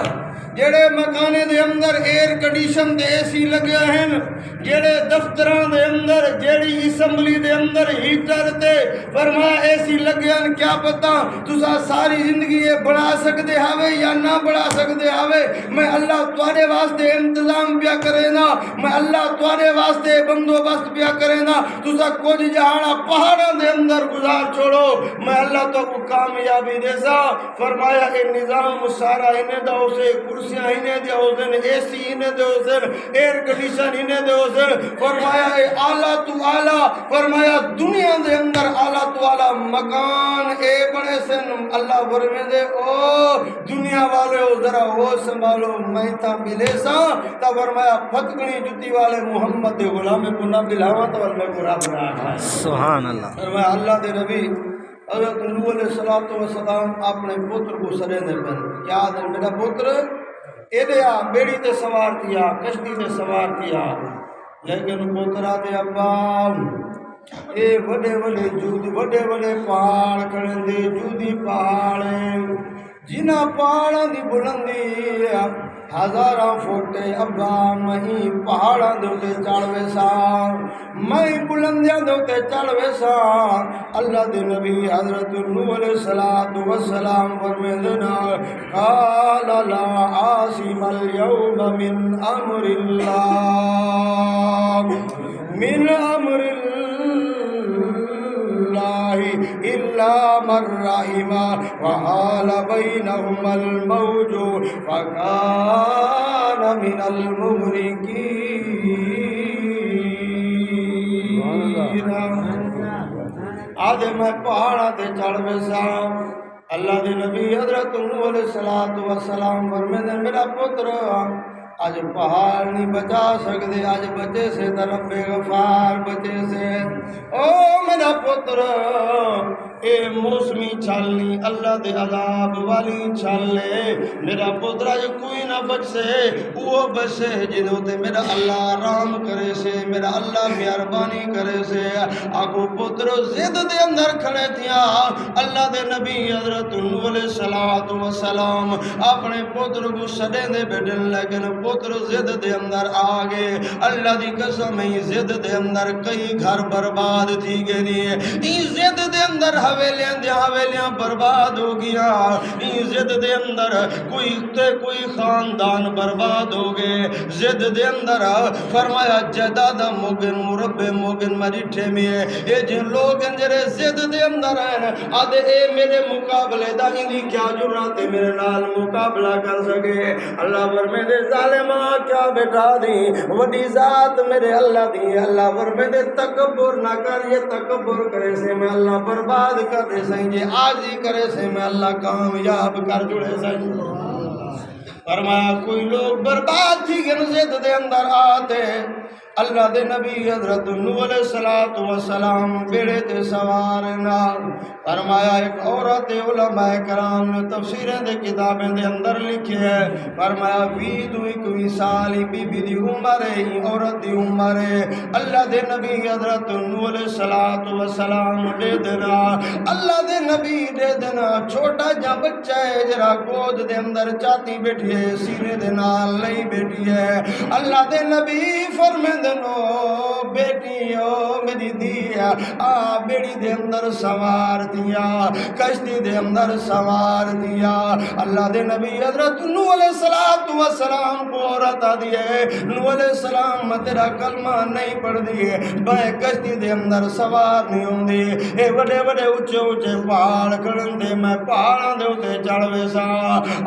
جڑے مکانے دے اندر ایئر کنڈیشن دے اے سی لگے ہیں جڑے دفتران دے اندر جڑی اسمبلی دے اندر ہیٹر تے فرمایا اے سی لگے ہیں کیا پتا تسا ساری زندگی یہ بڑھا سکتے ہوئے یا نہ بڑھا سکتے ہوئے میں اللہ تواڈے واسطے انتظام پیا کرے نا میں اللہ تواڈے واسطے بندوبست پیا کرے نا تسا کچھ جہاڑا پہاڑاں دے اندر گزار چھوڑو میں اللہ تو کو کامیابی دے سا فرمایا اے نظام سارا انہیں دا اسے کرسیاں انہیں دے حسن اے سی انہیں دے حسن ایئر کنڈیشن انہیں دے حسن فرمایا اے اعلیٰ تو اعلیٰ فرمایا دنیا دے اندر اعلیٰ تو اعلیٰ مکان اے بڑے سن اللہ فرمے دے او دنیا والے ذرا ہو سنبھالو میں تا ملے سا تا فرمایا پھتکنی جتی والے محمد دے غلام کو نہ بلاوا تو اللہ کو رب رہا سبحان اللہ فرمایا اللہ دے نبی حضرت نوح علیہ السلام اپنے پتر کو سرے دے پر کیا دے میرا پتر ایدیا بیڑی تے سوار کیا کشتی تے سوار کیا لیکن پترہ دے ابا اے وڈے وڈے جود وڈے وڈے پہاڑ کھڑے دے جودی پہاڑ جنہ پہاڑاں دی بلندی ہزاراں فوٹے ابا میں پہاڑاں دے چڑھ ویسا میں بلندیاں دے چڑھ ویسا اللہ دے نبی حضرت نوح علیہ السلام فرمیندنا قال لا عاصم اليوم من امر اللہ الا من رحم وحال بینہما الموج فکان من المغرقین آدھے میں پہاڑا تے چڑھ ویسا اللہ دے نبی حضرت نوح علیہ السلام فرمیندے میرا پتر آج پہاڑ نہیں بچا سکتے آج بچے سے طرف غفار بچے سے او میرا پتر اے موسمی چھالنی اللہ دے عذاب والی چھالے میرا پترا جو کوئی نہ بچ سے وہ بچ سے جنہوں تے میرا اللہ رام کرے سے میرا اللہ مہربانی کرے سے آگو پتر زد دے اندر کھڑے تھیا اللہ دے نبی حضرت نوح علیہ السلام اپنے پتر کو سڑے دے بیٹھن لیکن پتر زد دے اندر آگے اللہ دی قسم ہی زد دے اندر کئی گھر برباد تھی گئی این زد دے اندر حویلیاں برباد ہو گیا این زد دے اندر کوئی خاندان برباد ہو گئے زد دے اندر فرمایا جدادہ موگن مربع موگن مریٹھے میں اے جن لوگ جرے زد دے اندر ہیں آدھے اے میرے مقابلے دا ہی کیا جرات ہے میرے نال مقابلہ کر سکے اللہ ورمے دے ظالمہ کیا بیٹھا دی وڈی ذات میرے اللہ دی اللہ ورمے دے تکبر نہ کر یہ تکبر کرے سے میں اللہ برباد کر دے سائیں جے آجی کرے سے میں اللہ کامیاب کر جڑے سائیں فرمایا کوئی لوگ برباد تھی کہ زد دے اندر آتے اللہ دے نبی حضرت نوح علیہ السلام بیڑے تے سوارنا فرمایا ایک عورت علماء کرام نے تفسیریں دے کتابیں دے اندر لکھے ہے فرمایا 21 سالی بی بی دی عمر ہے عورت دی عمر ہے اللہ دے نبی حضرت نوح علیہ السلام دے دینا اللہ دے نبی دے دینا چھوٹا جا بچہ ہے جرا گود دے اندر چاہتی بیٹھی ہے سینے دے نال نہیں بیٹھی ہے اللہ دے نبی فرمائے دنو بیٹیو میری دیا بیڑی دے اندر سوار دیا کشتی دے اندر سوار دیا اللہ دے نبی حضرت نوح علیہ السلام کو عورت دیئے نوح علیہ السلام تیرا کلمہ نہیں پڑھ دیئے بائیں کشتی دے اندر سوار نہیں ہوں دی اے بڑے بڑے اچھے پہاڑ کھڑن دے میں پہاڑاں دے ہوتے چڑھوے سا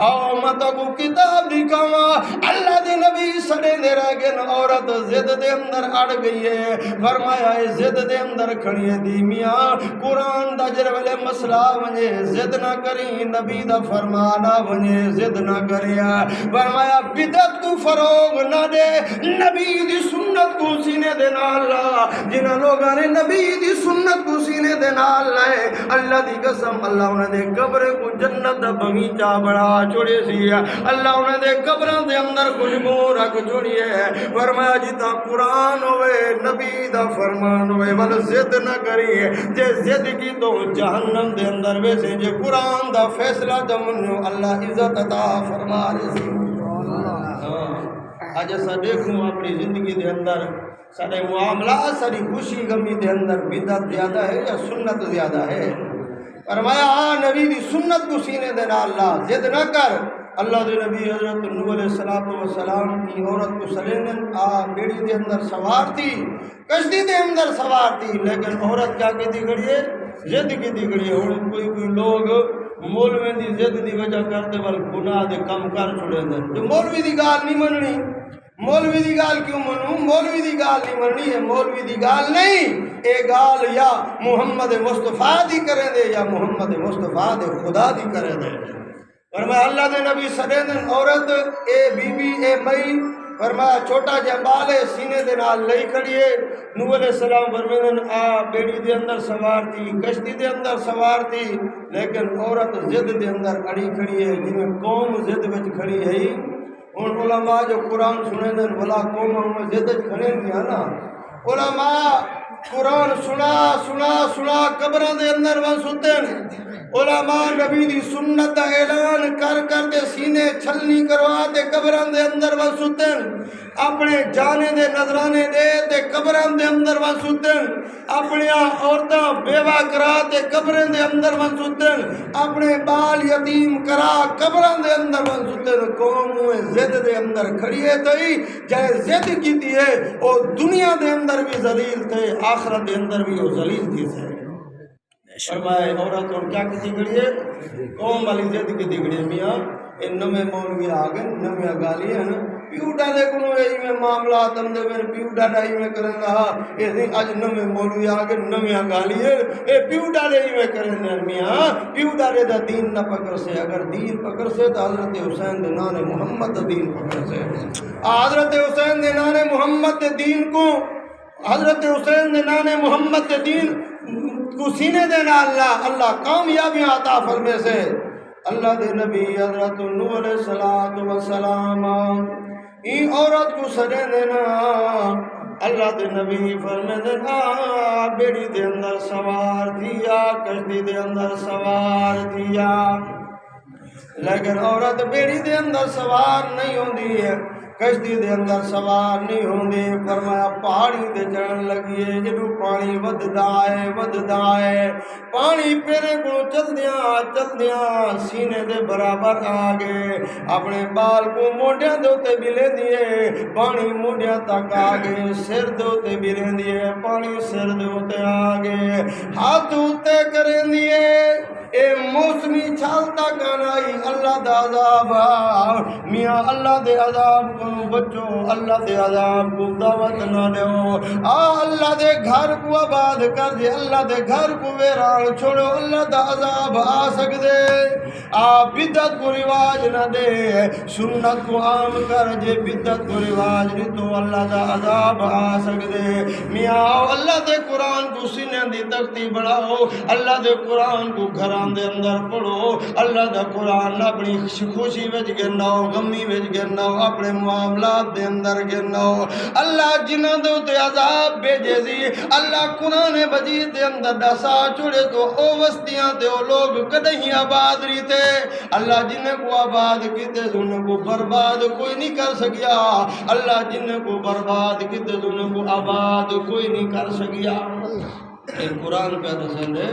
آؤ مطا کو کتاب دکھاوا اللہ دے نبی سڑے دے رہ گئے عورت زد دے اندر اڑ گئی ہے فرمایا زد دے اندر کھڑی ہے دی میاں قرآن دا جر والے مسئلہ ونجے زد نہ کری نبی دا فرمانا ونجے زد نہ کریا فرمایا بدعت کو فروغ نہ دے نبی دی سنت کو سینے دے نال لا جنہ لوگاں نے نبی دی سنت کو سینے دے نال لائے اللہ دی قسم اللہ انہیں دے قبر کو جنت دا بغیچہ بڑا چھوڑے سی اللہ انہیں دے قبروں دے اندر خوشبو رکھ چھوڑی ہے فرمایا جتا قرآن ہوئے نبی دا فرمان ہوئے ول زد نہ کری جے زد کی تو جہنم دے اندر ویسے جے قرآن دا فیصلہ جمنو اللہ عزت عطا فرما رہے آج ایسا دیکھوں اپنی زندگی دے اندر سارے معاملات ساری خوشی غمی دے اندر بدعت زیادہ ہے یا سنت زیادہ ہے فرمایا نبی دی سنت کو سینے دے نال اللہ زد نہ کر اللہ دے نبی حضرت نوح علیہ السلام کی عورت کو سلیندن بیڑی دے اندر سوار تھی کشتی دے اندر سوار تھی لیکن عورت کیا کی دی گڑی ہے زد کی دی گڑی ہے اور کوئی لوگ مولوی دی زد دی وجہ کرتے بل گناہ دے کم کر چھوڑے دیں جو مولوی دی گال نہیں مننی مولوی دی گال کیوں منوں مولوی دی گال نہیں مننی ہے مولوی دی گال نہیں اے گال یا محمد مصطفیٰ دی کرے دے یا محمد مصطفیٰ دے خدا دی کرے دے فرمایا اللہ دے نبی سڑیندن عورت اے بی بی اے مئی فرمایا چھوٹا جہ بالے سینے دے نال لئی کھڑیے نوح علیہ السلام فرمیدن بیڑی دے اندر سوار تھی کشتی دے اندر سوار تھی لیکن عورت زد دے اندر اڑی کھڑی ہے جنہیں قوم زد وچ کھڑی ہے ان علماء جو قرآن سنیندن ولا قوم ہم زد وچ کھڑے دیا نا علماء قرآن سنا قبران دے اندر وہ سنتے علماء نبی دی سنت دا اعلان کر دے سینے چھلنی کروا دے قبران دے اندر وہ سنتے اپنے جانے دے نظرانے دے قبران دے اندر وہ سنتے اپنی عورتاں بیوہ کرا دے قبران دے اندر وہ سنتے اپنے بال یتیم کرا قبران دے اندر وہ سنتے قوم زد دے اندر کھڑیے تھی جائے زد کی تھی ہے اور دنیا دے اندر بھی ذلیل تھے آخرت دے اندر بھی وہ ذلیل تھی سے فرمائے عورت اور کیا کسی گڑی ہے قوم والی زد کی گڑی ہے میاں ان نمے مولوی آگے نمے گالی ہیں پیو ڈالے کنو ای میں معاملات ہم دے میں پیو ڈالا ہی میں کریں گا ایسے آج نمے مولوی آگے نمے گالی ہے اے پیو ڈالے ہی میں کریں گا میاں پیو ڈالے دا دین نہ پکر سے اگر دین پکر سے تو حضرت حسین دے نانے محمد دا دین پکر سے حضرت حسین دے نانے محمد دے دین کو حضرت حسین دے نانے محمد دے دین کو سینے دینا اللہ کامیابیاں عطا فرمے سے اللہ دے نبی حضرت نوح علیہ السلام این عورت کو سجے دینا اللہ دے نبی فرمے دینا بیڑی دے اندر سوار دیا کشتی دے اندر سوار دیا لیکن عورت بیڑی دے اندر سوار نہیں ہوندی ہے کشتی دے اندر سوار نہیں ہوندی فرمایا پہاڑی دے چڑھن لگیے جدو پانی وددا ہے پانی پیرے کو چل دیاں سینے دے برابر آگے اپنے بال کو موڈیاں دوتے بھی لے دیے پانی موڈیاں تک آگے سر دوتے بھی لے دیے پانی سر دوتے آگے ہاتھ ہوتے کریں دیے اے موسمی چھالتا کانائی اللہ دے عذاب میاں اللہ دے عذاب کو بچو اللہ دے عذاب کو دعوت نہ دیو اللہ دے گھر کو آباد کر دے اللہ دے گھر کو ویران چھوڑو اللہ دا عذاب آ سکدے بدعت کو رواج نہ دے سنت کو عام کر جے بدعت کو رواج نہیں تو اللہ دا عذاب آ سکدے میاں اللہ دے قرآن کو سینے دی تختی بڑھاؤ اللہ دے قرآن کو گھران دے اندر پڑھو اللہ دا قرآن اپنی خوشی وچ گناؤ غمی وچ گناؤ اپنے معاملات دے اندر گناؤ اللہ جنہاں دے تے عذاب بھیجے سی اللہ قرآن مجید دے اندر دسا چھوڑے تو او وستیاں تے او لوگ کدیں آباد رہتے اللہ جنہیں کو آباد کیتے انہیں کو برباد کوئی نہیں کر سکیا اللہ جنہیں کو برباد کیتے انہیں کو آباد کوئی نہیں کر سکیا اے قرآن پہ دسن دے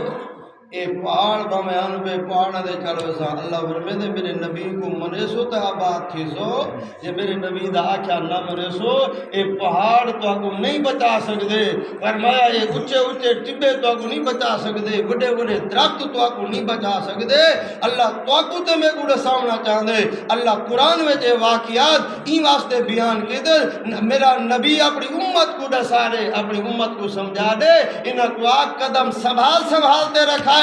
اے پہاڑ بامیان پہ پہاڑ دے چڑھوے سا اللہ فرمے دے میرے نبی کو منے سو تے آباد تھی سو جے میرے نبی دا آکھیا نہ منے سو اے پہاڑ تو کو نہیں بچا سکدے فرمایا یہ اونچے اونچے ٹبے تو کو نہیں بچا سکدے بڑے بڑے درخت تو کو نہیں بچا سکدے اللہ تو کو تے میں کو سامنا چاہندے اللہ قرآن وچ واقعات ای واسطے بیان کیتے میرا نبی اپنی امت کو دسارے اپنی امت کو سمجھا دے انہاں کو قدم سنبھالتے رکھا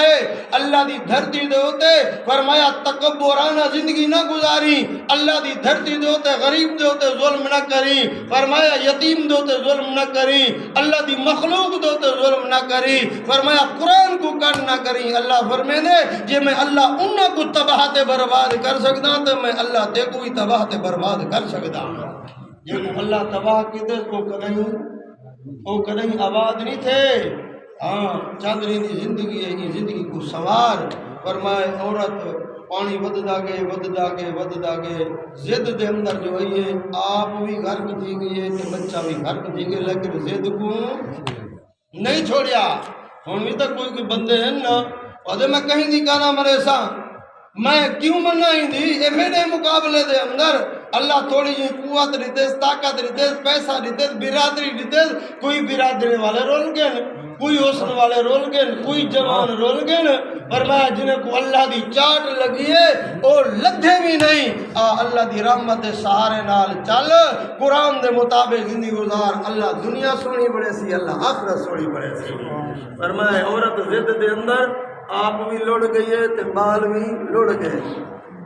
اللہ دی دھرتی دے ہوتے فرمایا تکبرانہ زندگی نہ گزاری اللہ دی دھرتی دے ہوتے غریب دے ہوتے ظلم نہ کری فرمایا یتیم دے ہوتے ظلم نہ کری اللہ دی مخلوق دے ہوتے ظلم نہ کری فرمایا قرآن کو کن نہ کری اللہ فرمے دے جے میں اللہ انہاں کو تباہ تے برباد کر سکتا تو میں اللہ تے کوئی تباہ تے برباد کر سکتا جے کو اللہ تباہ کی دے کو کدیں آباد نہیں تھے چاندنی دی زندگی ہے یہ زندگی کو سوار فرمائے عورت پانی وددا گئے زد دے اندر جو ہے آپ بھی غرق تھی گئی ہے بچہ بھی غرق تھی گئے لیکن زد کو نہیں چھوڑیا ہوں بھی تک کوئی بندے ہیں نا اور میں کہیں دی کانا مرے سا میں کیوں منائی دی یہ میرے مقابلے دے اندر اللہ تھوڑی جی قوت دیتے طاقت دیتے پیسہ دیتے برادری دیتے کوئی برادری والے رول گئے کوئی حسن والے رول گئے کوئی جوان رول گئے فرمایا جنہیں کو اللہ دی چاٹ لگی ہے اور لدھے بھی نہیں اللہ دی رحمت سہارے نال چل قرآن دے مطابق زندگی گزار اللہ دنیا سونی بڑے سی اللہ آخرت سونی بڑے سی فرمایا عورت زد دے اندر آپ بھی لڑ گئی ہے تے بال بھی لڑ گئے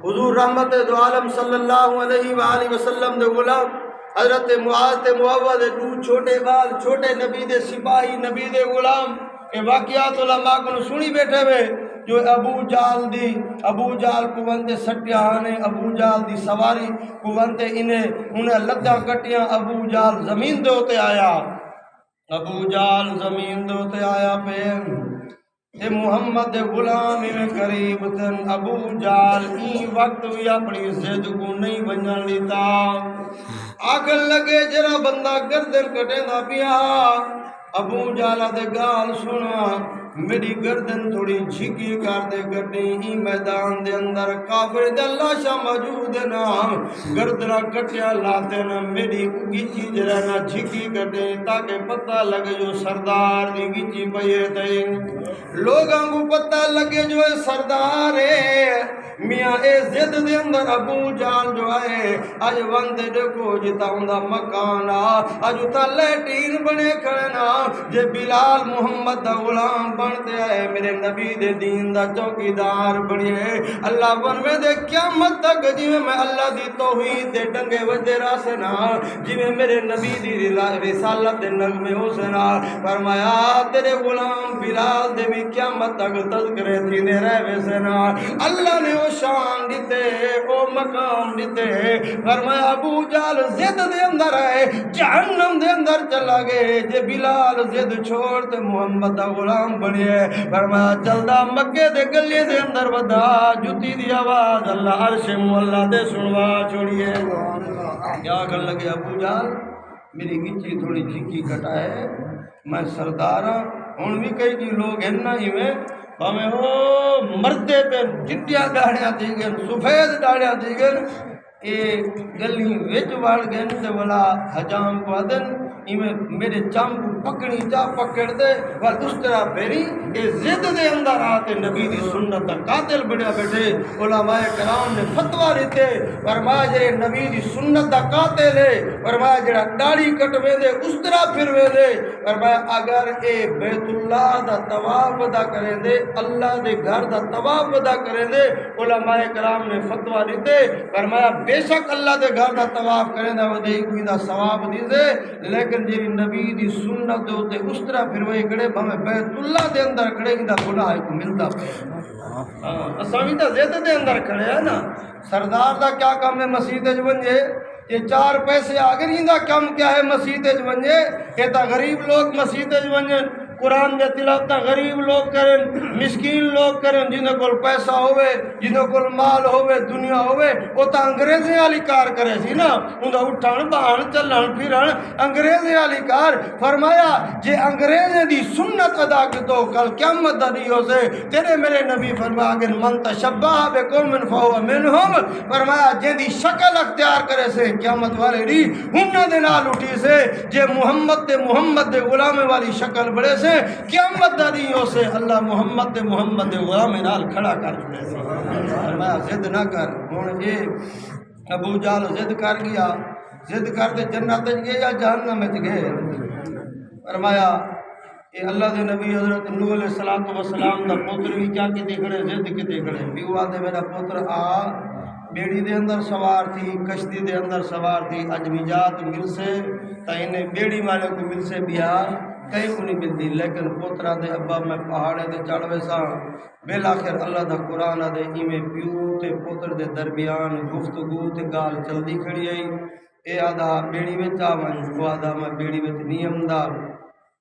حضور رحمت دو عالم صلی اللہ علیہ وآلہ وسلم دے غلام حضرت معاذ تے معوذ دو چھوٹے بال چھوٹے نبی دے سپاہی نبی دے غلام اے واقعات علماء کو سنی بیٹھے ہوئے جو ابو جال کو ونتے سٹیانے ابو جال دی سواری کو ونتے انہیں لدہ کٹیاں ابو جال زمین دے ہوتے آیا پہ اے محمد غلام میں قریب تن ابو جال ای وقت بھی اپنی زد کو نہیں بنجن لیتا آگل لگے جرا بندہ گردن کٹے نہ پیا ابو جالا دے گال سنا میری گردن تھوڑی جھکی کر دے گٹی ای میدان دے اندر کافر دے لاشا موجود نا گردنا کٹیا لاتے نا میری گیچی جرنا جھکی کٹے تاکہ پتہ لگے جو سردار دی گیچی پئے تے لوگاں کو پتہ لگے جو سردار ہے میاں اے زد دے اندر ابو جال جو ہے اج وندے دیکھو جتا ہوندا مکان اج تا لیٹین بنے کھڑنا جے بلال محمد دا غلام بنتے آئے میرے نبی دے دین دا چوکیدار بڑھے اللہ بنوے دے قیامت تک جی میں اللہ دی توحید دے ڈنگے وجے راسنا جی میرے نبی دی رسالت دے نغمے ہو سنا فرمایا تیرے غلام بلال دے بھی قیامت تک تذکرے تھی نے رہے سنا اللہ نے وہ شان دیتے وہ مقام دیتے فرمایا ابو جال زد دے اندر ہے جہنم دے اندر چلا گئے جے بلال زد چھوڑتے محمد دا غلام بنے فرمایا چلدا مکے دے گلے دے اندر ودا جتی دی آواز اللہ عرش مولا دے سنوا چھوڑیے کیا کر لگے ابو جال میری گچی تھوڑی جھکی کٹا ہے میں سردار ہوں بھی کئی جی لوگ ہیں نا ہی میں ہمیں وہ مردے پہ چٹیاں ڈاڑیاں دی گئے سفید ڈاڑیاں دی گئے اے گلی وچ وڑ گئے تے والا حجام کو دن میرے چم پکڑی جا پکڑ دے اور اس طرح پھیری اے زد دے اندر آتے نبی دی سنت دا قاتل بڑھیا بیٹھے علماء کرام نے فتوہ دیتے فرمایا جڑے نبی دی سنت دا قاتل ہے فرمایا جڑا داڑھی کٹوے دے اس طرح پھروے دے فرمایا اگر اے بیت اللہ دا طواف ادا کریں دے اللہ دے گھر دا طواف ادا کریں دے علماء کرام نے فتوہ دیتے فرمایا بے شک اللہ دے گھر دا طواف کریں دے وہ دے کوئی دا ثواب دیدے لیکن جی نبی دی سنت دے ہوتے اس طرح پھر وہی کھڑے ہمیں بیت اللہ دے اندر کھڑے گی دا گناہ کو ملتا اسامی دا زیادہ دے اندر کھڑے ہیں نا سردار دا کیا کام ہے مسجد جو بنجے یہ 4 پیسے آگر ہی دا کام کیا ہے مسجد جو بنجے یہ تا غریب لوگ مسجد جو بنجے قرآن یا تلاوت غریب لوگ کریں مسکین لوگ کریں جنہوں کو پیسہ ہوئے جنہوں کو مال ہوئے دنیا ہوئے وہ تو انگریزیں والی کار کرے سی نا انہوں اٹھان بہان چلن پھرن انگریزیں والی کار فرمایا جے انگریزیں دی سنت ادا کی تو کل قیامت دا دی ہو سے تیرے میرے نبی فرمایا کہ من تشبہ بقوم فہو منہم فرمایا جے دی شکل اختیار کرے سے قیامت والے دی انہوں دے نال اٹھی سے جے محمد دے غلام والی شکل بڑے سے قیامت دادیوں سے اللہ محمد غلام نال کھڑا کر چھوڑے سے فرمایا زد نہ کر ہوں یہ ابو جال زد کر گیا زد کرتے جنت گئے یا جہنم میں گئے فرمایا یہ اللہ دے نبی حضرت نوح علیہ السلام دا پوتر بھی کیا کی دیکھڑے زد کی دیکھڑے بیوہ دے میرا پوتر بیڑی دے اندر سوار تھی کشتی دے اندر سوار تھی اجمیجات مل سے تا انہیں بیڑی والے کو مل سے بیا کہیں کو نہیں ملتی لیکن پوترا دے ابا میں پہاڑے دے چڑھوے سا بلاخر اللہ دا قرآن دے ایمیں پیو تے پوتر دے درمیان گفتگو تے گال چلدی کھڑی آئی اے آدھا بیڑی میں چاون وہ آدھا میں بیڑی میں نیم دا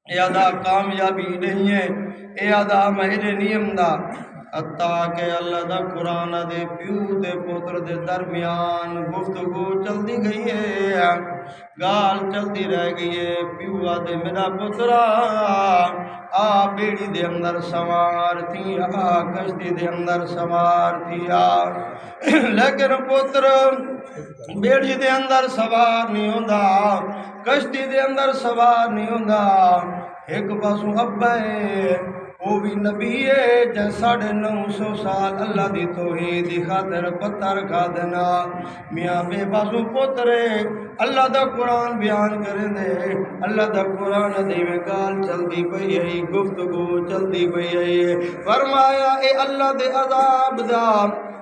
اے آدھا کامیابی نہیں ہے اے آدھا میں نیم دا حتیٰ کہ اللہ دا قرآن دے پیو دے پوتر دے درمیان گفتگو چلدی گئی ہے گال چلدی رہ گئی ہے پیو دے میرا پترا بیڑی دے اندر سوار تھی کشتی دے اندر سوار تھی لیکن پتر بیڑی دے اندر سوار نہیں ہوندا کشتی دے اندر سوار نہیں ہوندا ایک پاسوں ابا ہے وہ بھی نبی ہے جے 950 سال اللہ دی توحید دی خاطر پتھر کھا دینا میاں بے بازو پوترے اللہ دا قرآن بیان کرے دے اللہ دا قرآن دے میں گال چلدی پئی ہے گفتگو چلدی پئی ہے فرمایا اے اللہ دے عذاب دا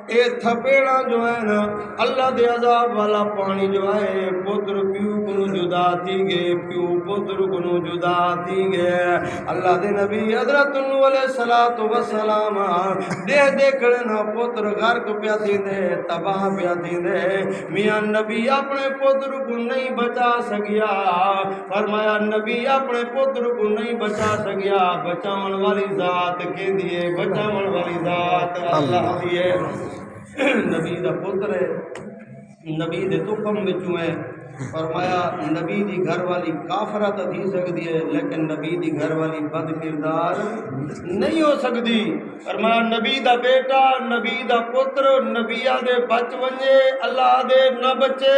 اے تھپیڑا جو ہے نا اللہ دے عذاب والا پانی جو ہے پتر پیو کنو جدا تھی گئے پیو پتر کنو جدا تھی گئے اللہ دے نبی حضرت نوح علیہ السلام دیکھنا پتر غرق پیا تھی دے تباہ پیا تھی دے میاں نبی اپنے پتر کو نہیں بچا سکیا فرمایا نبی اپنے پتر کو نہیں بچا سکیا بچاون والی ذات کے دیے بچاون والی ذات اللہ دیے نبی دا پتر ہے نبی دے تخم وچوں ہے فرمایا نبی دی گھر والی کافرہ تو تھی سکتی ہے لیکن نبی دی گھر والی بد کردار نہیں ہو سکتی فرمایا نبی دا بیٹا نبی دا پتر نبی دے بچ ونجے اللہ دے نہ بچے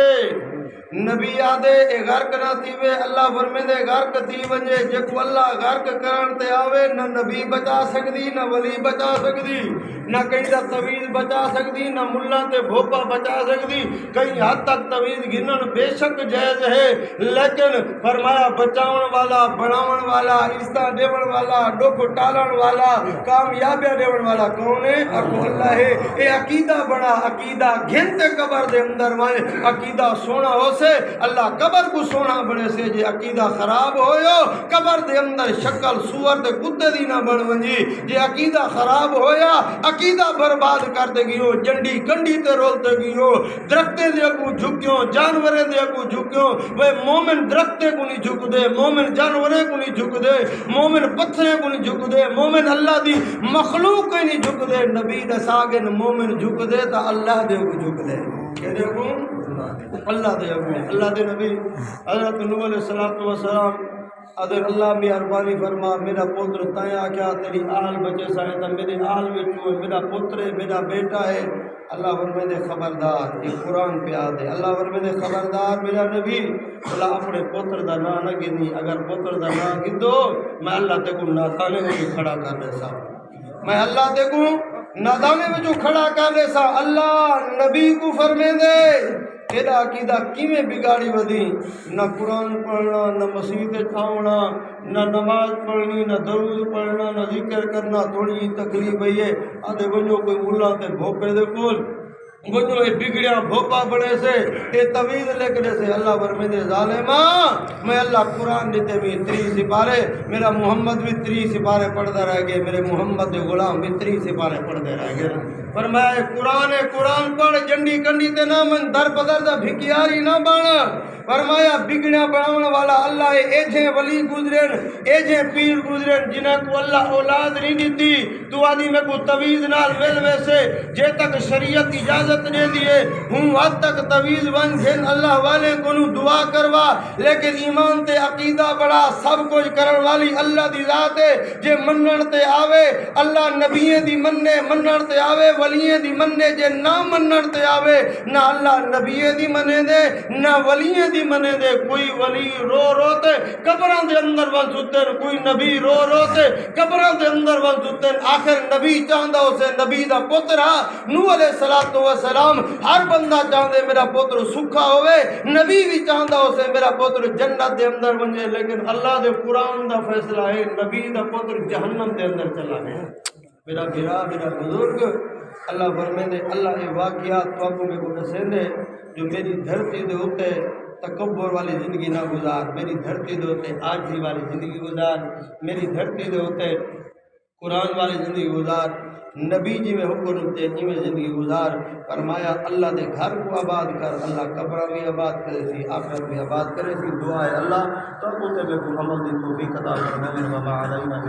نبی آدھے اے غرق نہ تھیوے اللہ فرمیندے غرق تھی ونجے جکو اللہ غرق کرن تے آوے نہ نبی بچا سکدی نہ ولی بچا سکدی نہ کہیں دا تویز بچا سکدی نہ ملا تے بھوپا بچا سکدی کہیں حد تک تویز گنن بے شک جائز ہے لیکن فرمایا بچاون والا بڑھاون والا عزت دیون والا ڈوک ٹالن والا کامیابیاں دیون والا کون ہے اکو اللہ ہے اے عقیدہ بڑا عقیدہ گھن تے قبر دے اندر وائے عقیدہ سونا ہو سے اللہ قبر کو سونا بڑے سے جے عقیدہ خراب ہوئیو قبر دے اندر شکل سور دے کتے دی نہ بڑھ ونجی جے عقیدہ خراب ہویا عقیدہ برباد کر دے گیو جنڈی کنڈی تے رولتے گیو درختے دے کو جھکیوں جانورے دے کو جھکیوں وہ مومن درختے کو نہیں جھک دے مومن جانورے کو نہیں جھک دے مومن پتھرے کو نہیں جھک دے مومن اللہ دی مخلوق کو نہیں جھک دے نبی دے ساگن مومن جھک دے تا اللہ دے کو جھک دے کہ دے کو اللہ دے اگو اللہ دے نبی حضرت نوح علیہ السلام اگر اللہ مہربانی فرما میرا پتر تایا کیا تیری آل بچے سائے تا میرے آل بچو میرا پتر ہے میرا بیٹا ہے اللہ فرمائے خبردار یہ قرآن پہ آدھے اللہ فرمائے خبردار میرا نبی اللہ اپنے پتر دا نا نہ گنی اگر پتر دا نا گندو میں اللہ تے کو ناتانے میں جو کھڑا کر دے سا میں اللہ تے کو نادانے میں جو کھڑا کر دے سا اللہ نبی کو فرمائے دے ایڈا عقیدہ کیویں بگاڑی ودی نہ قرآن پڑھنا نہ مسجد آونا نہ نماز پڑھنی نہ درود پڑھنا نہ ذکر کرنا تھوڑی جی تکلیف ہے آدھے ونجو کوئی ملا تے بھوپے دے کول ونجو یہ بگڑیا بھوپا بڑے سے یہ طویز لکھنے سے اللہ فرمیندے ظالمہ میں اللہ قرآن دیتے بھی 3 سپارے میرا محمد بھی 3 سپارے پڑھتا رہ گئے میرے محمد غلام بھی 3 سپارے پڑھتے رہ گئے فرمایا قرآن پڑھ جنڈی کنڈی تے نہ من در بدر دا بھکیاری نہ بن فرمایا بگڑیا بناون والا اللہ ایجھے ولی گزرن ایجھے پیر گزرن جنہیں کو اللہ اولاد نہیں دیتی تو آدھی میں کو تویز نال ویل ویسے جے تک شریعت اجازت نہیں دیے ہوں حد تک تویز بن جن اللہ والے کو دعا کروا لیکن ایمان تے عقیدہ بڑا سب کچھ کرن والی اللہ دی ذات ہے جے منن تے آوے اللہ نبییں دی منن تے آوے ولییں دی مننے جے نہ منن تے آوے نہ اللہ نبییں دی منے دے نہ ولییں دی منے دے کوئی ولی رو تے قبراں دے اندر ون سُتن کوئی نبی رو تے قبراں دے اندر ون سُتن آخر نبی چاہندا اسے نبی دا پتر نوح علیہ السلام ہر بندہ چاہندے میرا پتر سکھا ہوئے نبی بھی چاہندا اسے میرا پتر جنت دے اندر ونجے لیکن اللہ دے قرآن دا فیصلہ ہے نبی دا پتر جہنم دے اندر چلا گیا میرا بھرا میرا بزرگ اللہ فرمیندے اللہ یہ واقعات تو آپ میں کو دسیندے جو میری دھرتی دے ہوتے تکبر والی زندگی نہ گزار میری دھرتی دے ہوتے عاجزی والی زندگی گزار میری دھرتی دے ہوتے قرآن والی زندگی گزار نبی جی میں حکم تے جی میں زندگی گزار فرمایا اللہ دے گھر کو آباد کر اللہ قبر بھی آباد کرے سی آخرت بھی آباد کرے سی دعا ہے اللہ تو میں کو عمل دی توفیق عطا فرمائے میرے بابا علینا